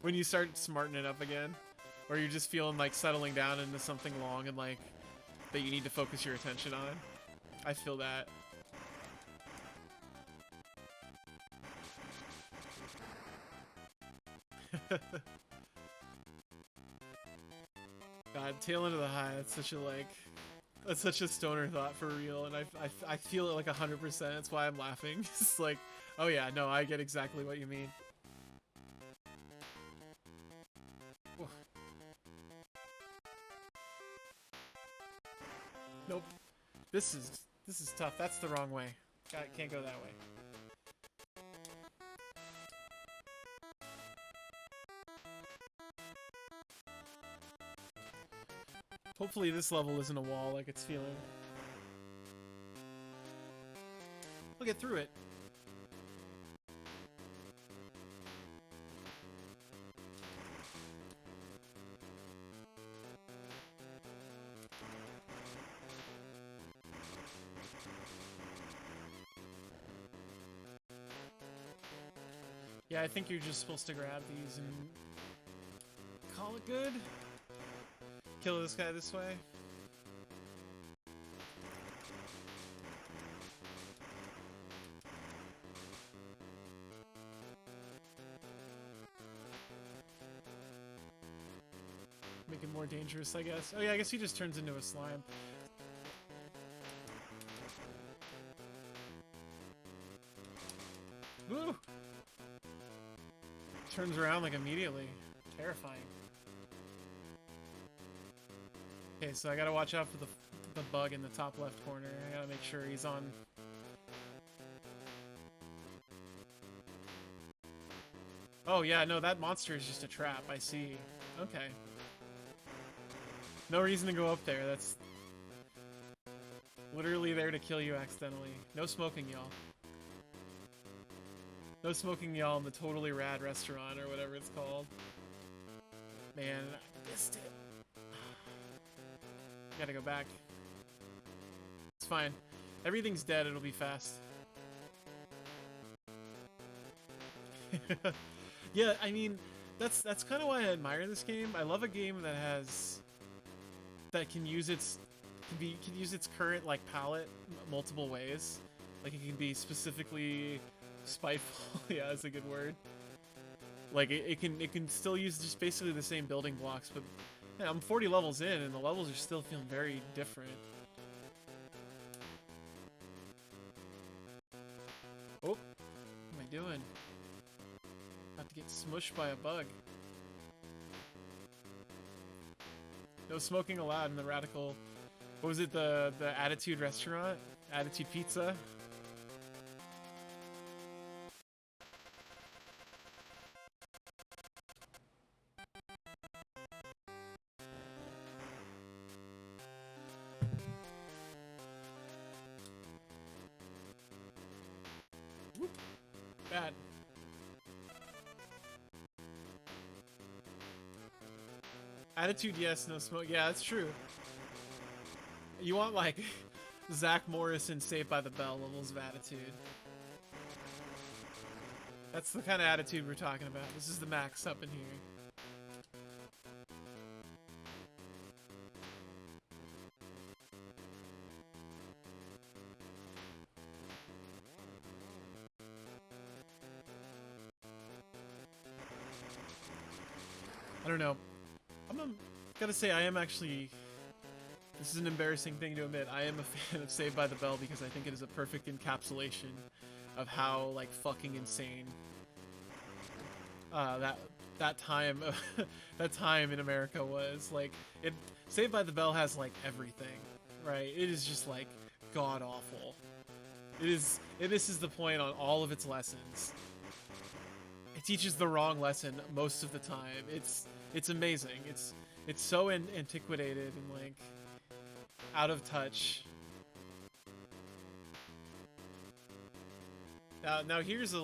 When you start smarting it up again. Or you're just feeling like settling down into something long and like that you need to focus your attention on. I feel that. God, tail end of the high, that's such a stoner thought for real, and I feel it like 100%. That's why I'm laughing. It's like, oh yeah, no, I get exactly what you mean. Nope. This is tough. That's the wrong way. Can't go that way. Hopefully this level isn't a wall like it's feeling. I'll get through it. Yeah, I think you're just supposed to grab these and call it good. Kill this guy this way. Make it more dangerous, I guess. Oh yeah, I guess he just turns into a slime. Woo! Turns around like immediately. Terrifying. Okay, so I gotta watch out for the bug in the top left corner. I gotta make sure he's on. Oh yeah, no, that monster is just a trap. I see. Okay. No reason to go up there. That's literally there to kill you accidentally. No smoking, y'all. No smoking, y'all, in the Totally Rad restaurant, or whatever it's called. Man, I missed it. Gotta go back. It's fine. Everything's dead, it'll be fast. Yeah, I mean, that's kind of why I admire this game. I love a game that can use its current like palette multiple ways. Like it can be specifically spiteful. Yeah, that's a good word. Like it can still use just basically the same building blocks, but yeah, I'm 40 levels in and the levels are still feeling very different. Oh, what am I doing? About to get smushed by a bug. No smoking allowed in the radical. What was it? The Attitude restaurant? Attitude Pizza? Whoop. Bad. Attitude, yes, no smoke. Yeah, that's true. You want like Zach Morris in Saved by the Bell levels of attitude. That's the kind of attitude we're talking about. This is the max up in here. I don't know. Gotta say, I am actually. This is an embarrassing thing to admit. I am a fan of Saved by the Bell because I think it is a perfect encapsulation of how like fucking insane that time that time in America was. Like it. Saved by the Bell has like everything, right? It is just like god awful. It is. It misses the point on all of its lessons. It teaches the wrong lesson most of the time. It's amazing. It's so antiquated and like out of touch. Now here's a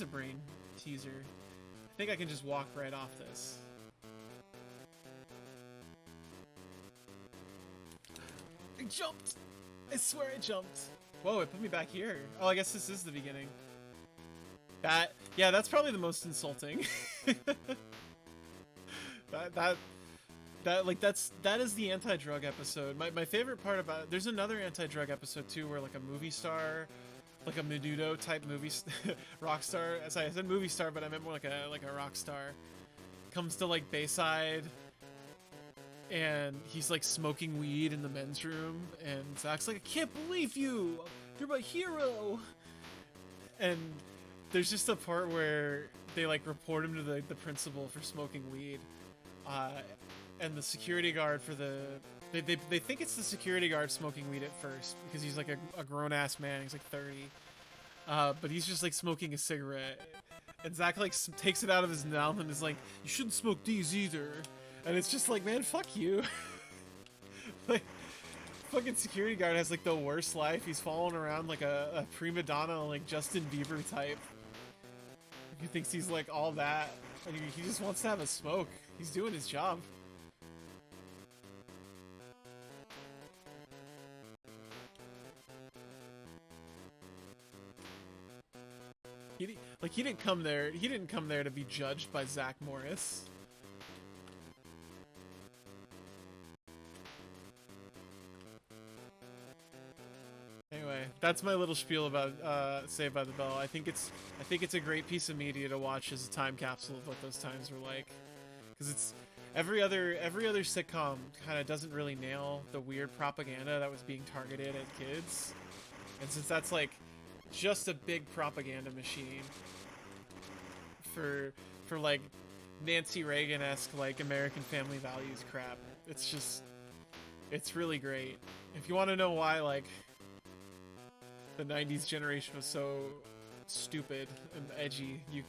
brain teaser. I think I can just walk right off this. I jumped. I swear I jumped. Whoa! It put me back here. Oh, I guess this is the beginning. Yeah, that's probably the most insulting. that is the anti-drug episode. My favorite part about there's another anti-drug episode too, where like a movie star, like a Menudo type rock star. As I said movie star, but I meant more like a rock star, comes to like Bayside, and he's like smoking weed in the men's room, and Zach's like, I can't believe you, you're my hero, and there's just a part where they like report him to the principal for smoking weed, and the security guard for they think it's the security guard smoking weed at first because he's like a grown-ass man, he's like 30, but he's just like smoking a cigarette, and Zach like takes it out of his mouth and is like, you shouldn't smoke these either, and it's just like, man, fuck you. Like, fucking security guard has like the worst life. He's following around like a prima donna, like Justin Bieber type. He thinks he's like all that. He just wants to have a smoke. He's doing his job. He didn't come there. He didn't come there to be judged by Zach Morris. Anyway, that's my little spiel about Saved by the Bell. I think it's a great piece of media to watch as a time capsule of what those times were like, because it's every other sitcom kind of doesn't really nail the weird propaganda that was being targeted at kids, and since that's like just a big propaganda machine for like Nancy Reagan-esque like American family values crap, it's really great. If you want to know why like the 90s generation was so stupid and edgy, you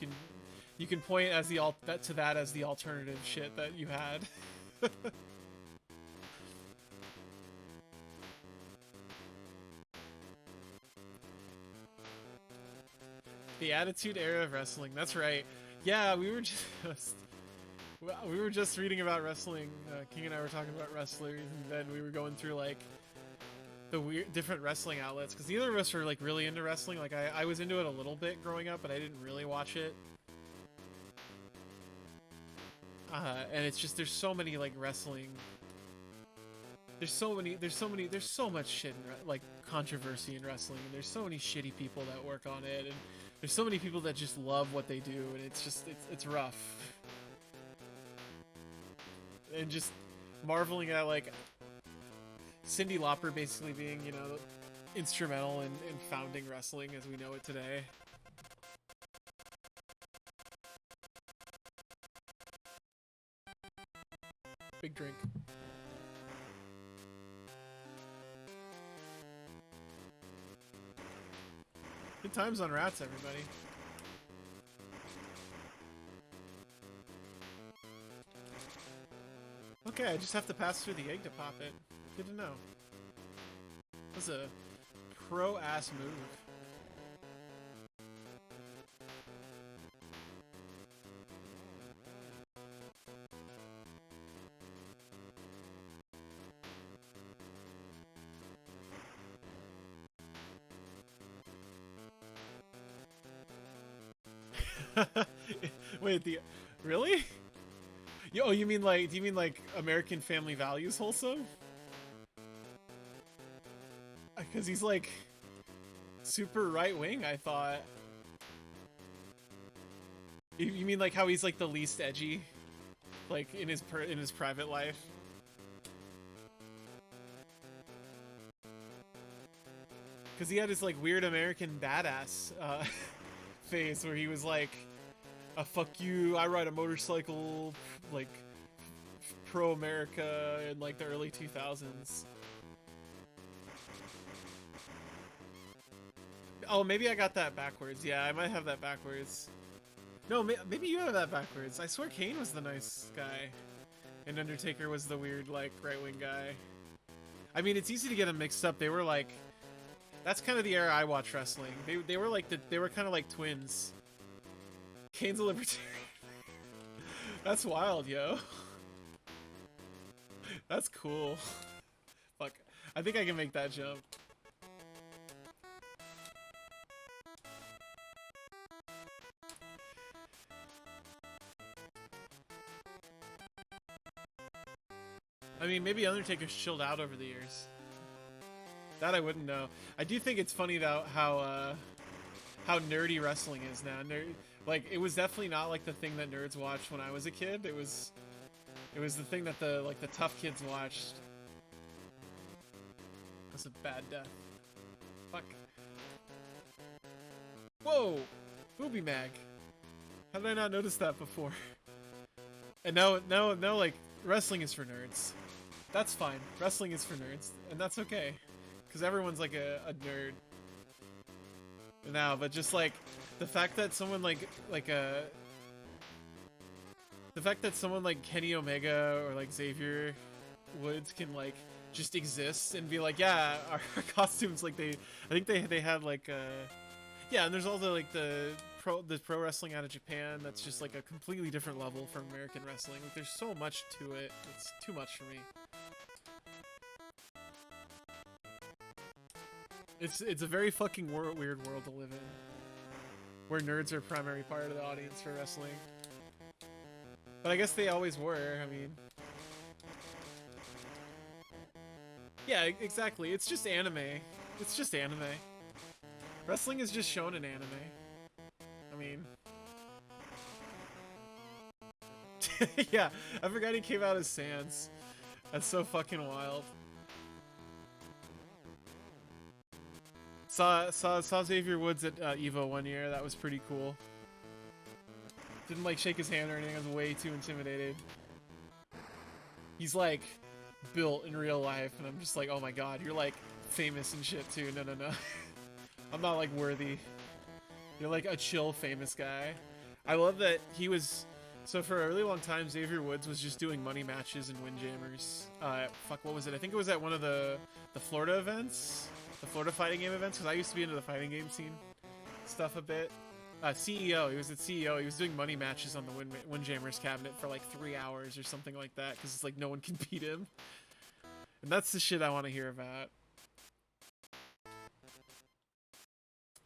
can point as to that as the alternative shit that you had. The Attitude Era of wrestling. That's right. Yeah, we were just reading about wrestling. King and I were talking about wrestlers, and then we were going through like the weird different wrestling outlets, because neither of us were like really into wrestling. Like I was into it a little bit growing up, but I didn't really watch it. And it's just there's so many like wrestling. There's so much shit in like controversy in wrestling, and there's so many shitty people that work on it, and there's so many people that just love what they do, and it's rough. And just marveling at like Cyndi Lauper basically being, you know, instrumental in founding wrestling as we know it today. Big drink. Good times on Rats, everybody. Okay, I just have to pass through the egg to pop it. Good to know. That was a pro-ass move. Wait, really? Oh, you mean like? Do you mean like American Family Values wholesome? Because he's like super right wing. I thought. You mean like how he's like the least edgy, like in his private life? Because he had his like weird American badass phase where he was like, fuck you, I ride a motorcycle, like, pro-America in, like, the early 2000s. Oh, maybe I got that backwards. Yeah, I might have that backwards. No, maybe you have that backwards. I swear Kane was the nice guy, and Undertaker was the weird, like, right-wing guy. I mean, it's easy to get them mixed up. They were, like... That's kind of the era I watched wrestling. They were, like, they were kind of like twins. Kane's a libertarian. That's wild, yo. That's cool. Fuck. I think I can make that jump. I mean, maybe Undertaker's chilled out over the years. That I wouldn't know. I do think it's funny though how nerdy wrestling is now. Like, it was definitely not like the thing that nerds watched when I was a kid. It was the thing that the tough kids watched. That's a bad death. Fuck. Whoa! Booby mag. How did I not notice that before? And now, like, wrestling is for nerds. That's fine. Wrestling is for nerds, and that's okay. Because everyone's like a nerd. Now, but just like the fact that someone like Kenny Omega or like Xavier Woods can like just exist and be like, yeah, our costumes, like I think they had like yeah, and there's also like the pro wrestling out of Japan that's just like a completely different level from American wrestling. Like, there's so much to it. It's too much for me. It's a very fucking weird world to live in, where nerds are a primary part of the audience for wrestling. But I guess they always were. I mean, yeah, exactly. It's just anime. It's just anime. Wrestling is just shown in anime. I mean, yeah, I forgot he came out as Sans. That's so fucking wild. Saw Xavier Woods at Evo one year. That was pretty cool. Didn't like shake his hand or anything. I was way too intimidated. He's like built in real life, and I'm just like, oh my god, you're like famous and shit too. No. I'm not like worthy. You're like a chill famous guy. I love that he was. So for a really long time, Xavier Woods was just doing money matches and Windjammers. Fuck, what was it? I think it was at one of the Florida events. The Florida fighting game events, because I used to be into the fighting game scene stuff a bit. CEO, he was at CEO. He was doing money matches on the Windjammers cabinet for like 3 hours or something like that, because it's like no one can beat him. And that's the shit I want to hear about.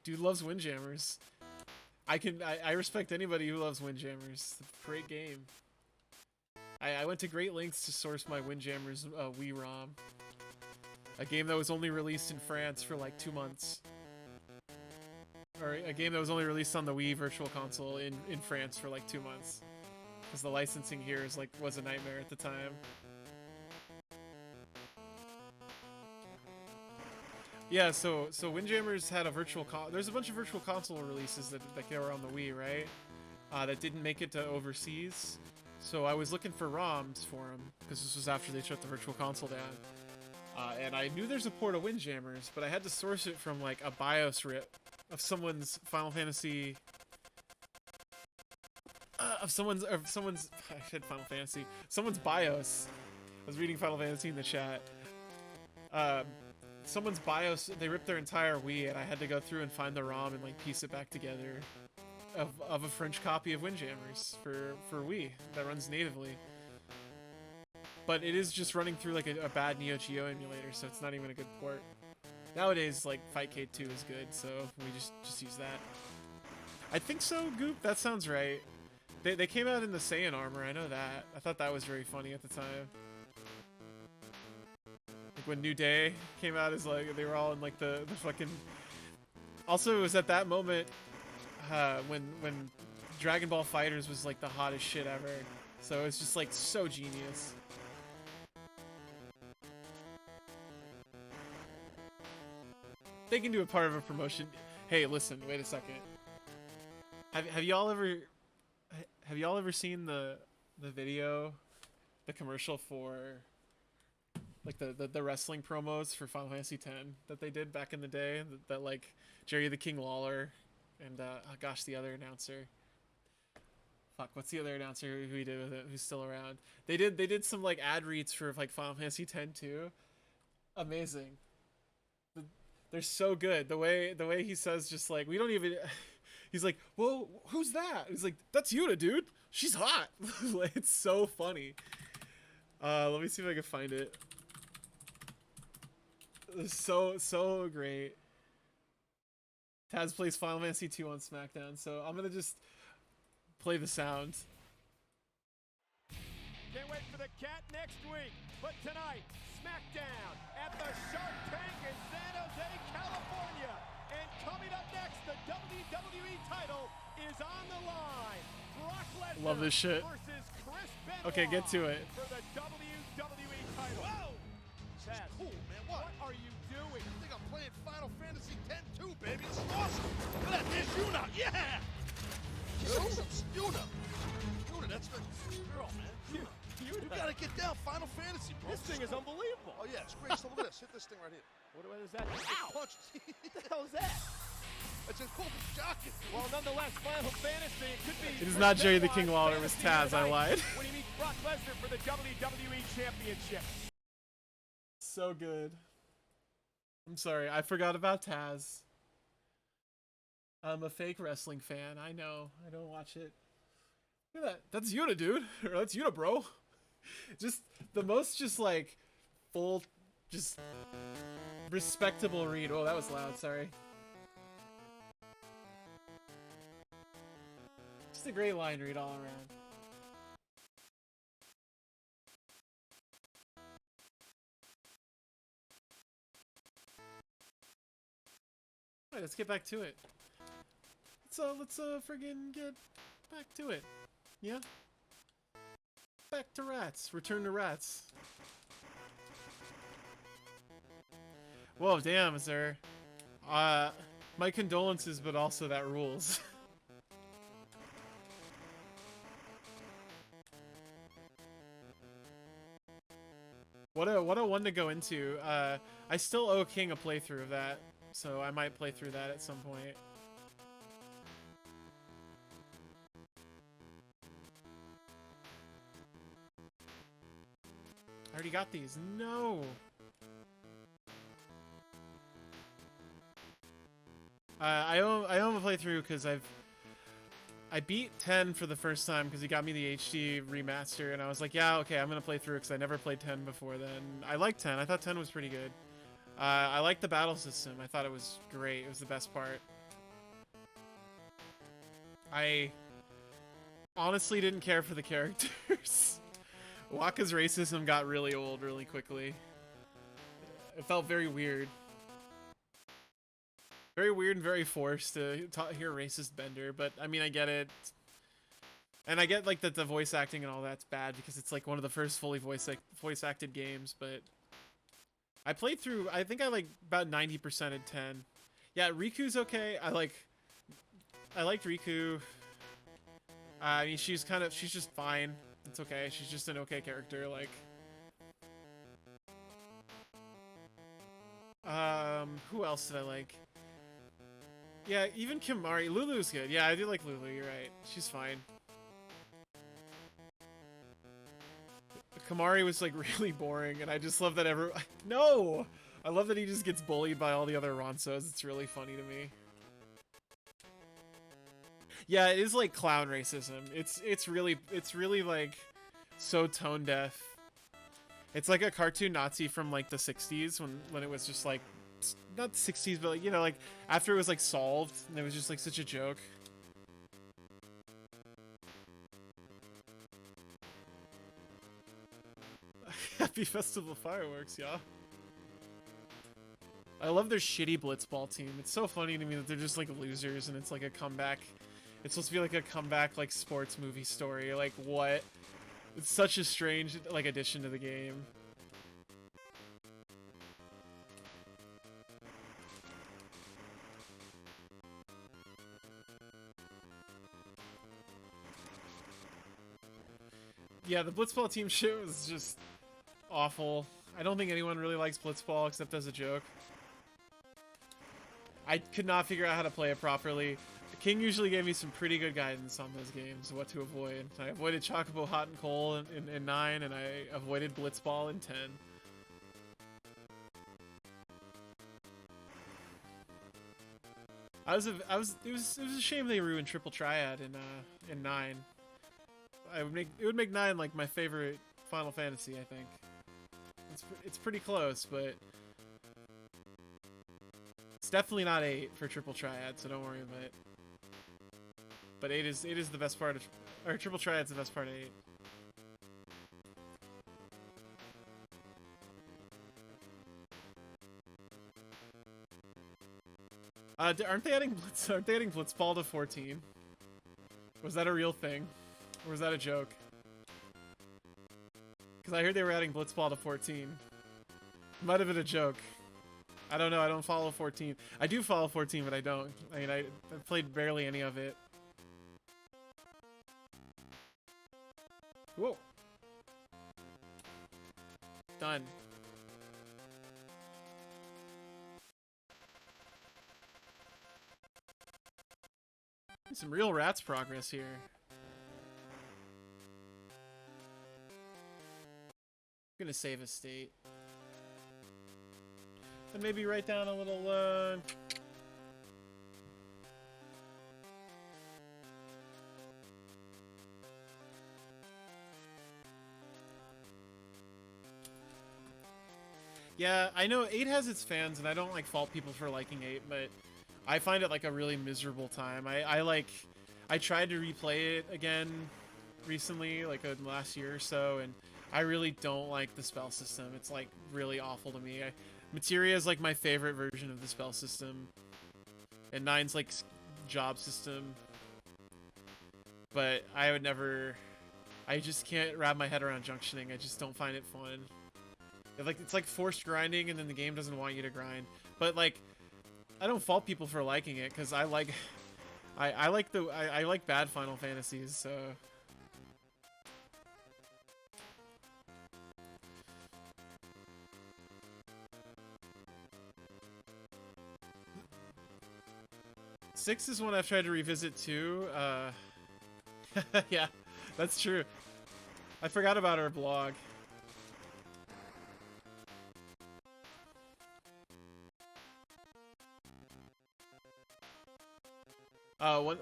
Dude loves Windjammers. I respect anybody who loves Windjammers. It's a great game. I went to great lengths to source my Windjammers Wii ROM. A game that was only released in France for like 2 months. Or a game that was only released on the Wii Virtual Console in France for like 2 months. Because the licensing here was a nightmare at the time. Yeah, so Windjammers had a there's a bunch of virtual console releases that were on the Wii, right? That didn't make it to overseas. So I was looking for ROMs for them because this was after they shut the virtual console down. And I knew there's a port of Windjammers, but I had to source it from like a BIOS rip of someone's Final Fantasy. Of someone's I said Final Fantasy. Someone's BIOS. I was reading Final Fantasy in the chat. Someone's BIOS, they ripped their entire Wii, and I had to go through and find the ROM and like piece it back together of a French copy of Windjammers for Wii that runs natively. But it is just running through like a bad Neo Geo emulator, so it's not even a good port. Nowadays, like Fightcade 2 is good, so we just use that. I think so, Goop. That sounds right. They came out in the Saiyan armor. I know that. I thought that was very funny at the time. Like when New Day came out, as like they were all in like the fucking. Also, it was at that moment when Dragon Ball Fighters was like the hottest shit ever. So it's just like so genius. They can do a part of a promotion. Hey, listen, wait a second. Have y'all ever seen the video, the commercial for like the wrestling promos for Final Fantasy X that they did back in the day? That like Jerry the King Lawler and oh gosh, the other announcer. Fuck, what's the other announcer who he did with it? Who's still around? They did some like ad reads for like Final Fantasy X too. Amazing. They're so good. The way he says, just like, we don't even. He's like, well, who's that? He's like, that's Yuna, dude. She's hot. Like, it's so funny. Let me see if I can find it. It's so great. Taz plays Final Fantasy 2 on SmackDown, so I'm gonna just play the sound. Can't wait for the cat next week, but tonight, SmackDown at the Shark Tank in San Jose, California. And coming up next, the WWE title is on the line. Brock Lesnar Love this shit. versus Chris Benoit. Okay, get to it. For the WWE title. Whoa! Taz, Cool, man. What? are you doing? I think I'm playing Final Fantasy X too, baby. This is awesome. Look at that. There's Yuna. Yeah! Yuna. Yuna, that's the girl, man. Yuna. You gotta get down. Final Fantasy, bro. This thing is unbelievable. Oh, yeah, it's great. So look at this. Hit this thing right here. What is that? Ow! Punch. What the hell is that? It's just cool. Shocking. Well, nonetheless, Final Fantasy, it could be. It is not Jerry the King Lawler, it was Taz. I lied. When he meets Brock Lesnar for the WWE Championship. So good. I'm sorry, I forgot about Taz. I'm a fake wrestling fan. I know. I don't watch it. Look at that. That's Yuna, dude. Or that's Yuna, bro. Just the most just like full, just respectable read. Oh, that was loud. Sorry. Just a great line read all around. Alright, let's get back to it. Let's friggin' get back to it. Yeah? Back to rats. Return to rats. Whoa, damn, sir. My condolences, but also that rules. What a one to go into. I still owe King a playthrough of that, so I might play through that at some point. I already got these. No. I owe him a playthrough because I beat 10 for the first time because he got me the HD remaster, and I was like, yeah, okay, I'm gonna play through because I never played 10 before then. I liked 10. I thought 10 was pretty good. I liked the battle system. I thought it was great. It was the best part. I honestly didn't care for the characters. Waka's racism got really old really quickly. It felt very weird. Very weird and very forced to hear racist Bender, but I mean, I get it. And I get like that the voice acting and all that's bad because it's like one of the first fully voice acted games, but I played through, I think I like about 90% in 10. Yeah, Riku's okay. I liked Riku. I mean, she's just fine. It's okay. She's just an okay character. Like, who else did I like? Yeah, even Kimari. Lulu's good. Yeah, I do like Lulu. You're right. She's fine. Kimari was like really boring, and I just love that No! I love that he just gets bullied by all the other Ronsos. It's really funny to me. Yeah, it is like clown racism. It's really like so tone deaf. It's like a cartoon Nazi from like the 60s when it was just like not the 60s, but like, you know, like after it was like solved and it was just like such a joke. Happy Festival of Fireworks, yeah. I love their shitty blitzball team. It's so funny to me that they're just like losers and it's like a comeback. It's supposed to be like a comeback like sports movie story. Like what? It's such a strange like addition to the game. Yeah, the blitzball team shit was just awful. I don't think anyone really likes blitzball except as a joke. I could not figure out how to play it properly. King usually gave me some pretty good guidance on those games, what to avoid. I avoided Chocobo Hot and Cold in 9, and I avoided blitzball in 10. It was a shame they ruined Triple Triad in 9. It would make 9 like my favorite Final Fantasy, I think. It's pretty close, but it's definitely not 8 for Triple Triad, so don't worry about it. But 8 is the best part of, or Triple Triad's the best part of 8. Aren't they adding Blitzball to 14? Was that a real thing? Or was that a joke? Because I heard they were adding Blitzball to 14. Might have been a joke. I don't know, I don't follow 14. I do follow 14, but I don't. I mean, I've played barely any of it. Whoa. Done. Some real Rats progress here. I'm gonna save a state. And maybe write down a little, Yeah, I know 8 has its fans, and I don't, like, fault people for liking 8, but I find it, like, a really miserable time. I tried to replay it again recently, like, in the last year or so, and I really don't like the spell system. It's, like, really awful to me. Materia is, like, my favorite version of the spell system, and 9's, like, job system, but I would never... I just can't wrap my head around junctioning. I just don't find it fun. It's like forced grinding, and then the game doesn't want you to grind. But like, I don't fault people for liking it because I like bad Final Fantasies. So Six is one I've tried to revisit too. Yeah, that's true. I forgot about our blog.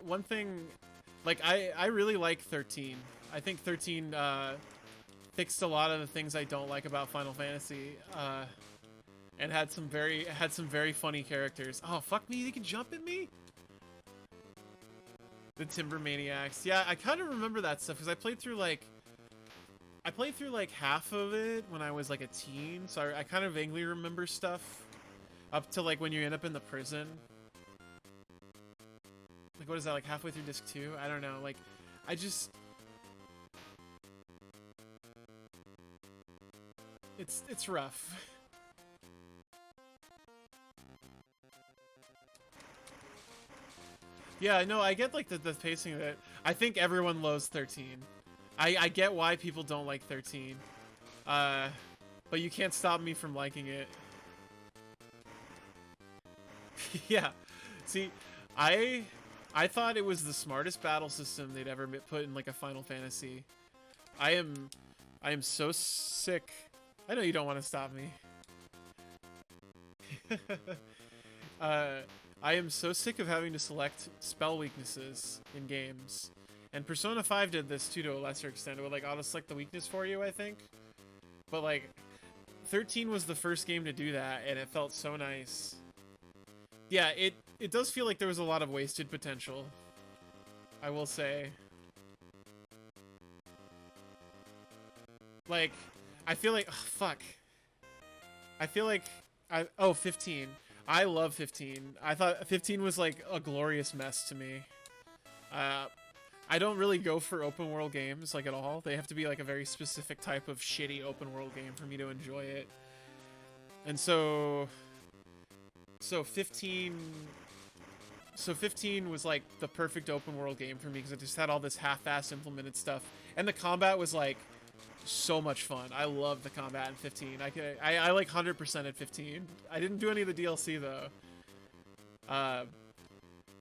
One thing, like, I really like 13. I think 13 fixed a lot of the things I don't like about Final Fantasy, and had some very funny characters. Oh fuck me! They can jump at me. The Timber Maniacs. Yeah, I kind of remember that stuff because I played through like half of it when I was like a teen, so I kind of vaguely remember stuff up to like when you end up in the prison. Like, what is that, like halfway through disc 2? I don't know, like, it's rough. Yeah, no, I get like the pacing of it. I think everyone loves 13. I get why people don't like 13. But you can't stop me from liking it. Yeah. See, I thought it was the smartest battle system they'd ever put in like a Final Fantasy. I am so sick. I know you don't want to stop me. I am so sick of having to select spell weaknesses in games. And Persona 5 did this too to a lesser extent. It would like auto-select the weakness for you, I think. But like, 13 was the first game to do that, and it felt so nice. Yeah, it does feel like there was a lot of wasted potential, I will say. Like, I feel like, oh, fuck. I feel like, 15. I love 15. I thought 15 was like a glorious mess to me. I don't really go for open world games like at all. They have to be like a very specific type of shitty open world game for me to enjoy it. And so 15 was like the perfect open world game for me because it just had all this half-ass implemented stuff, and the combat was like so much fun. I love the combat in 15. I like 100% at 15. I didn't do any of the DLC though.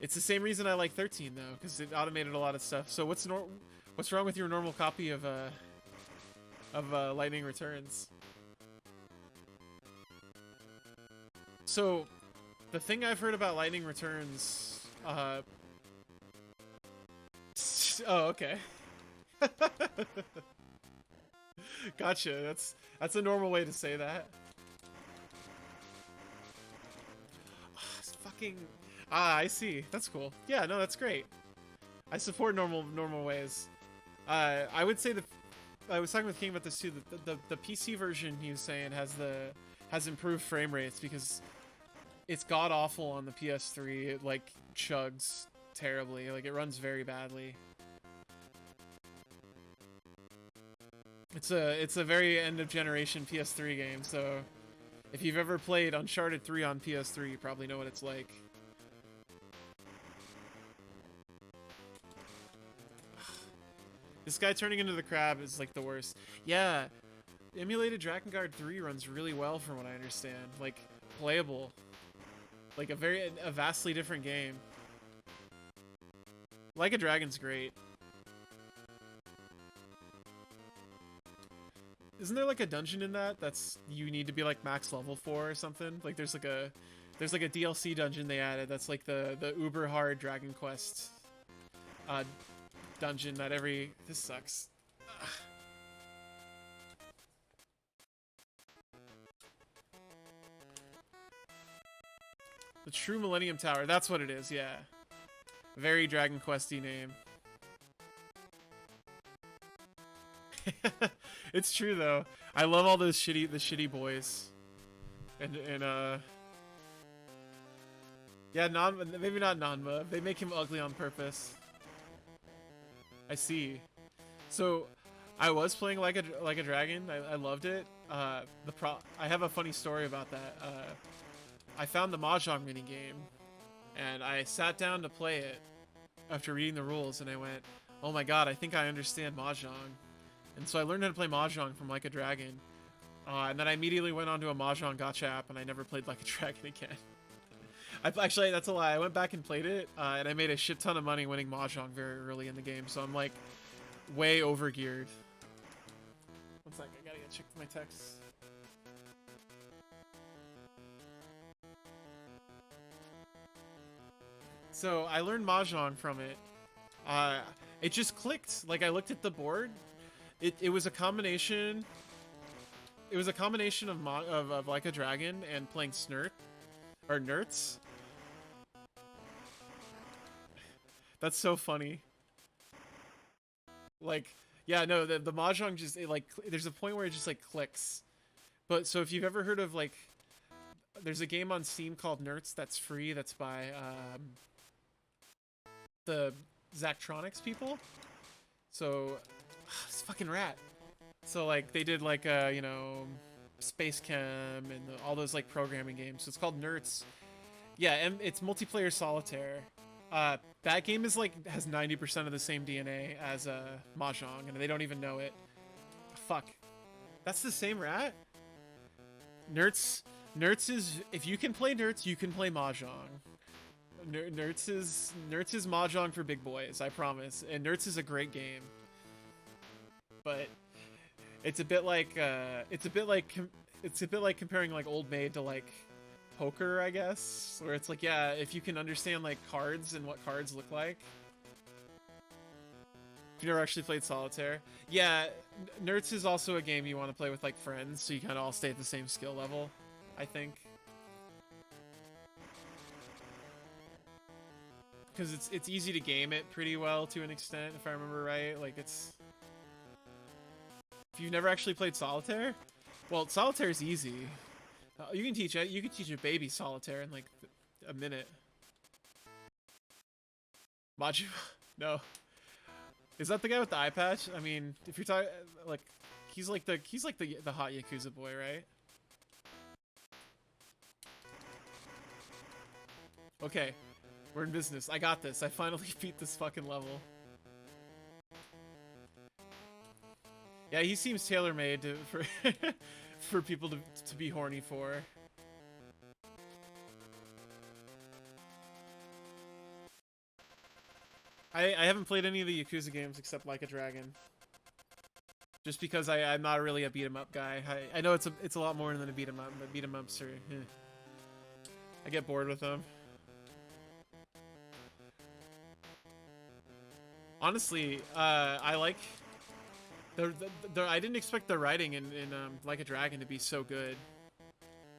It's the same reason I like 13 though, because it automated a lot of stuff. So what's wrong with your normal copy of Lightning Returns? So the thing I've heard about Lightning Returns, oh, okay. Gotcha. That's a normal way to say that. It's fucking. I see. That's cool. Yeah, no, that's great. I support normal ways. I would say that I was talking with King about this too. The PC version he was saying has improved frame rates because it's god awful on the PS3. It like chugs terribly. Like it runs very badly. It's a very end of generation PS3 game. So if you've ever played Uncharted 3 on PS3, you probably know what it's like. This guy turning into the crab is like the worst. Yeah, emulated Drakengard 3 runs really well from what I understand. Like, playable. Like a vastly different game. Like a Dragon's great. Isn't there like a dungeon in that that's you need to be like max level for or something? Like there's like a DLC dungeon they added that's like the uber hard Dragon Quest dungeon that this sucks. Ugh. The True Millennium Tower, that's what it is, yeah. Very Dragon Questy name. It's true though. I love all those shitty boys. And yeah, maybe not Nanma. They make him ugly on purpose. I see. So, I was playing like a dragon. I loved it. I have a funny story about that. I found the Mahjong minigame, and I sat down to play it after reading the rules, and I went, "Oh my god, I think I understand Mahjong." And so I learned how to play Mahjong from Like a Dragon, and then I immediately went onto a Mahjong gacha app, and I never played Like a Dragon again. Actually, that's a lie. I went back and played it, and I made a shit ton of money winning Mahjong very early in the game, so I'm like way overgeared. One sec, I gotta check my texts. So I learned Mahjong from it. It just clicked. Like I looked at the board. It was a combination. It was a combination of Like a Dragon and playing Nerds. That's so funny. Like, yeah, no, the Mahjong just there's a point where it just like clicks. But so if you've ever heard of like, there's a game on Steam called Nerds that's free. That's by the Zachtronics people. So it's fucking rat. So like they did like Space Chem and all those like programming games. So it's called Nerds. Yeah, and it's multiplayer solitaire. That game is like has 90% of the same DNA as Mahjong, and they don't even know it. Fuck, that's the same rat. Nertz is, if you can play Nertz, you can play Mahjong. Nertz is Mahjong for big boys, I promise. And Nertz is a great game, but it's a bit like comparing like Old Maid to like poker, I guess, where it's like, yeah, if you can understand like cards and what cards look like. If you never actually played Solitaire, yeah, Nertz is also a game you want to play with like friends, so you kind of all stay at the same skill level, I think. Because it's easy to game it pretty well to an extent, if I remember right. Like, it's, if you've never actually played Solitaire, well, Solitaire is easy. You can teach a baby Solitaire in like a minute. Maju, no. Is that the guy with the eye patch? I mean, if you're talking like, he's like the hot Yakuza boy, right? Okay, we're in business. I got this. I finally beat this fucking level. Yeah, he seems tailor-made for for people to be horny for. I haven't played any of the Yakuza games except Like a Dragon. Just because I'm not really a beat 'em up guy. I know it's a lot more than a beat 'em up, but beat 'em ups are, I get bored with them. Honestly, I like I didn't expect the writing in Like a Dragon to be so good.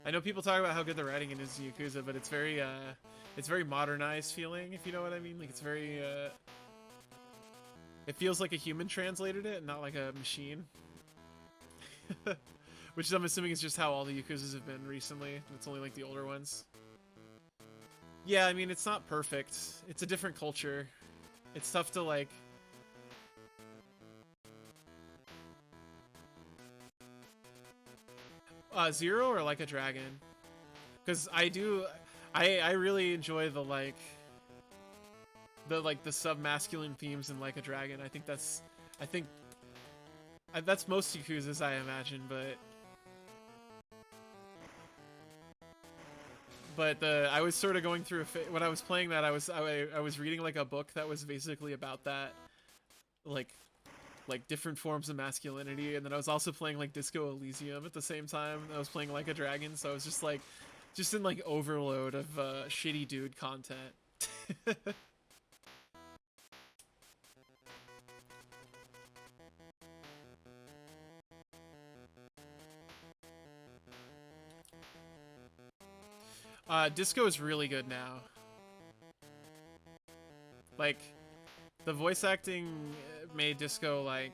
I know people talk about how good the writing in is Yakuza, but it's very modernized feeling, if you know what I mean. Like, it's very it feels like a human translated it, and not like a machine. Which I'm assuming is just how all the Yakuzas have been recently. It's only like the older ones. Yeah, I mean, it's not perfect. It's a different culture. It's tough to like... Zero or Like a Dragon? Because I really enjoy the the sub-masculine themes in Like a Dragon. I think that's most Yakuzas, I imagine, but I was sort of going through when I was playing that, I was reading like a book that was basically about that, like different forms of masculinity, and then I was also playing like Disco Elysium at the same time. I was playing Like a Dragon, so I was just in like overload of shitty dude content. Disco is really good now. Like, the voice acting made Disco, like,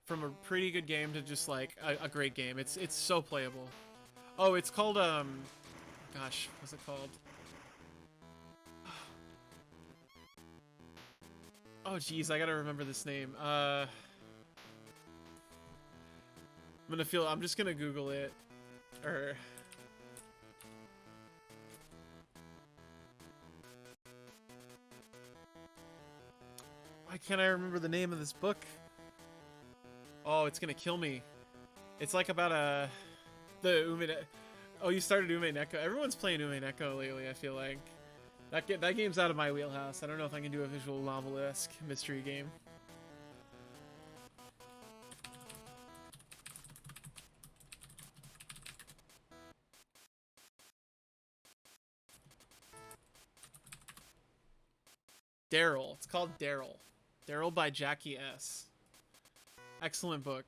from a pretty good game to just, like, a great game. It's so playable. Oh, it's called, gosh, what's it called? Oh, geez, I gotta remember this name. I'm just gonna Google it. Why can't I remember the name of this book? Oh, it's gonna kill me. It's like about the Ume. Oh, you started Ume Neko. Everyone's playing Ume Neko lately, I feel like. That game's out of my wheelhouse. I don't know if I can do a visual novel-esque mystery game. Daryl. It's called Daryl. Daryl by Jackie S. Excellent book.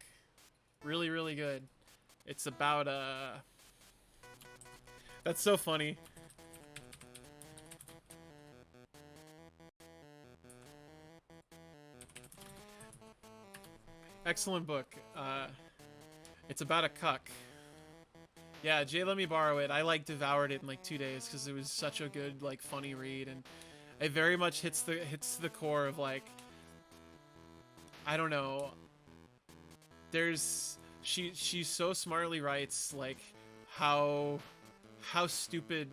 Really, really good. It's about, That's so funny. Excellent book. It's about a cuck. Yeah, Jay let me borrow it. I, like, devoured it in, like, 2 days because it was such a good, like, funny read, and it very much hits the core of, like, I don't know. She so smartly writes, like, how stupid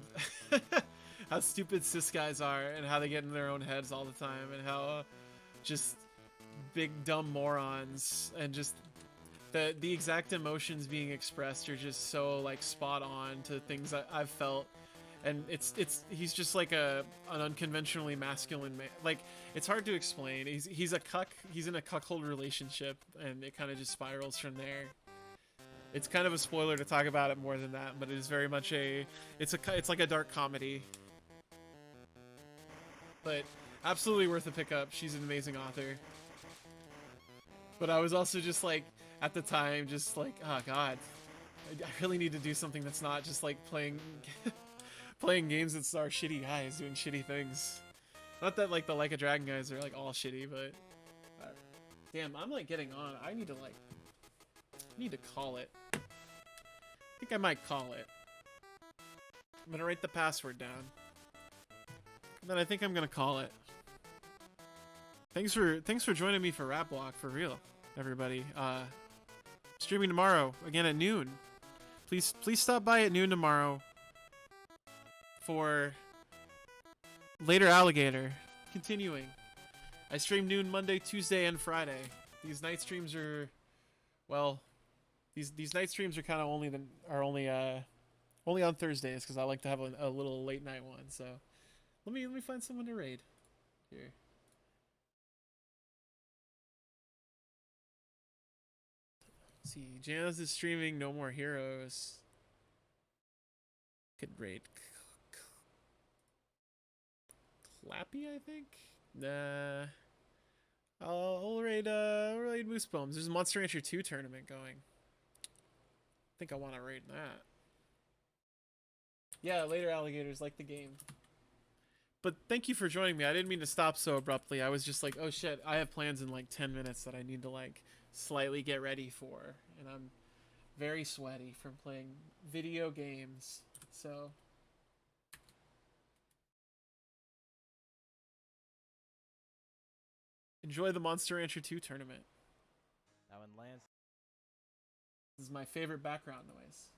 how stupid cis guys are and how they get in their own heads all the time and how just big dumb morons and just the exact emotions being expressed are just so like spot on to things I've felt. And he's just like an unconventionally masculine man. Like, it's hard to explain. He's a cuck. He's in a cuckold relationship, and it kind of just spirals from there. It's kind of a spoiler to talk about it more than that, but it is very much it's like a dark comedy. But absolutely worth a pickup. She's an amazing author. But I was also just like, at the time, just like, oh god, I really need to do something that's not just like playing playing games that are shitty guys doing shitty things. Not that like the Like a Dragon guys are like all shitty, but damn, I'm like getting on. I need to call it. I think I might call it. I'm gonna write the password down. And then I think I'm gonna call it. Thanks for joining me for Rap Block, for real, everybody. Streaming tomorrow again at noon. Please stop by at noon tomorrow for Later Alligator. Continuing. I stream noon Monday, Tuesday, and Friday. These night streams are, well, these night streams are kind of only on Thursdays because I like to have a little late night one. So let me find someone to raid here. Let's see, Jazz is streaming No More Heroes. Could raid Clappy, I think. Nah. I'll raid Moose Bones. There's a Monster Rancher 2 tournament going. I think I want to raid that. Yeah, Later Alligators, like the game. But thank you for joining me. I didn't mean to stop so abruptly. I was just like, oh shit, I have plans in like 10 minutes that I need to like slightly get ready for. And I'm very sweaty from playing video games. So enjoy the Monster Rancher 2 tournament. Now in Lance. This is my favorite background noise.